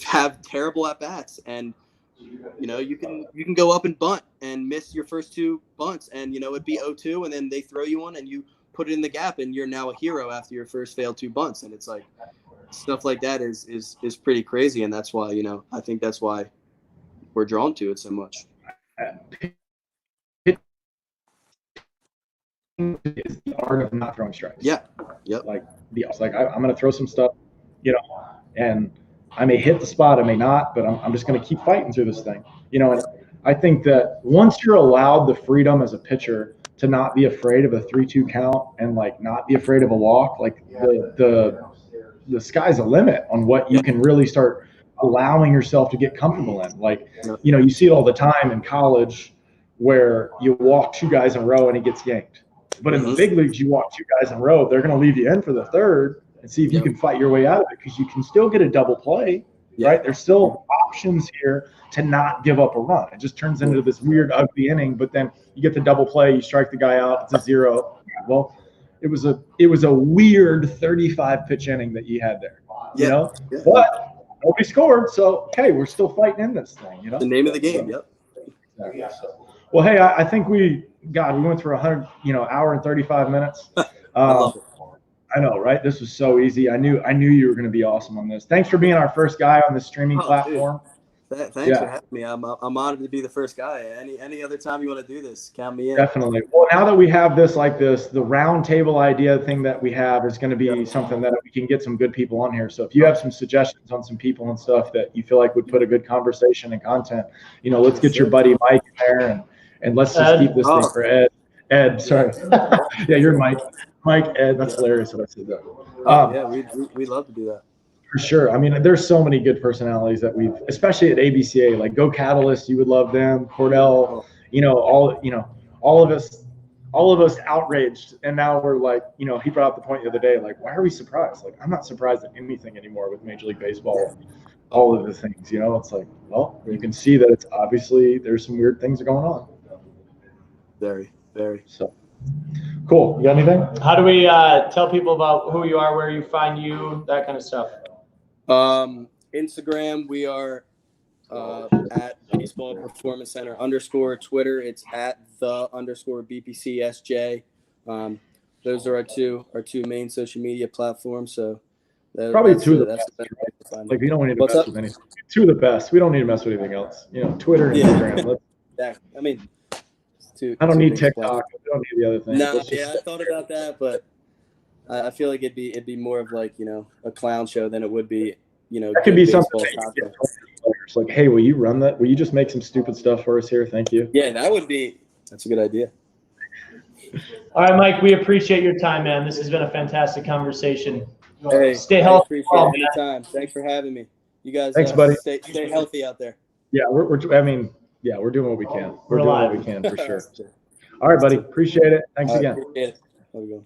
B: have terrible at-bats and you know, you can go up and bunt and miss your first 2 bunts, and you know it'd be 0-2, and then they throw you one and you put it in the gap, and you're now a hero after your first failed 2 bunts. And it's like stuff like that is pretty crazy, and that's why, you know, I think that's why we're drawn to it so much.
A: Is the art of not throwing strikes.
B: Yeah. Yep.
A: Like I'm going to throw some stuff, you know, and I may hit the spot, I may not, but I'm just going to keep fighting through this thing, you know. And I think that once you're allowed the freedom as a pitcher to not be afraid of a 3-2 count and like not be afraid of a walk, like the sky's the limit on what you can really start allowing yourself to get comfortable in. Like, you know, you see it all the time in college where you walk 2 guys in a row and he gets yanked. But in the big leagues, you walk 2 guys in a row, they're going to leave you in for the 3rd and see if you can fight your way out of it, because you can still get a double play, right? There's still options here to not give up a run. It just turns into this weird, ugly inning, but then you get the double play, you strike the guy out, it's a 0. Well, it was a weird 35 pitch inning that you had there, you know? But nobody scored, so okay, we're still fighting in this thing, you know?
B: The name of the game,
A: Exactly. Well, hey, I think we went through 100, you know, hour and 35 minutes. I know, right? This was so easy. I knew you were going to be awesome on this. Thanks for being our first guy on the streaming platform.
B: Thanks for having me. I'm honored to be the first guy. Any other time you want to do this, count me in.
A: Definitely. Well, now that we have this the round table idea thing that we have is going to be something that we can get some good people on here. So if you have some suggestions on some people and stuff that you feel like would put a good conversation and content, you know, let's get your buddy Mike in there and let's just keep this thing for Ed. Ed, sorry. Yeah, you're Mike. Mike, Ed, that's hilarious what I said that.
B: We'd love to do that.
A: For sure. I mean, there's so many good personalities that especially at ABCA, like Go Catalyst, you would love them. Cordell, you know, all of us outraged. And now we're like, you know, he brought up the point the other day, like, why are we surprised? Like, I'm not surprised at anything anymore with Major League Baseball, all of the things, you know. It's like, well, you can see that it's obviously there's some weird things going on.
B: Very, very.
A: So cool. You got anything?
C: How do we tell people about who you are, where you find you, that kind of stuff?
B: Instagram, we are at Baseball Performance Center _. Twitter, it's at _BPCSJ. Those are our two main social media platforms. So
A: probably two of the best. Like, you don't need to mess with anything. 2 of the best. We don't need to mess with anything else. You know, Twitter and Instagram.
B: I mean,
A: I don't need TikTok. I don't need the other thing.
B: No, I thought about that, but I feel like it'd be more of like, you know, a clown show than it would be, you know.
A: That could be something. It's like, hey, will you run that? Will you just make some stupid stuff for us here? Thank you.
B: Yeah, that's a good idea.
C: All right, Mike, we appreciate your time, man. This has been a fantastic conversation.
B: Hey,
C: stay healthy.
B: Appreciate it anytime. Thanks for having me. You guys,
A: thanks, buddy.
B: Stay healthy out there.
A: Yeah, we're doing what we can. We're doing what we can for sure. All right, buddy. Appreciate it. Thanks again.
B: Appreciate it. Have a good one.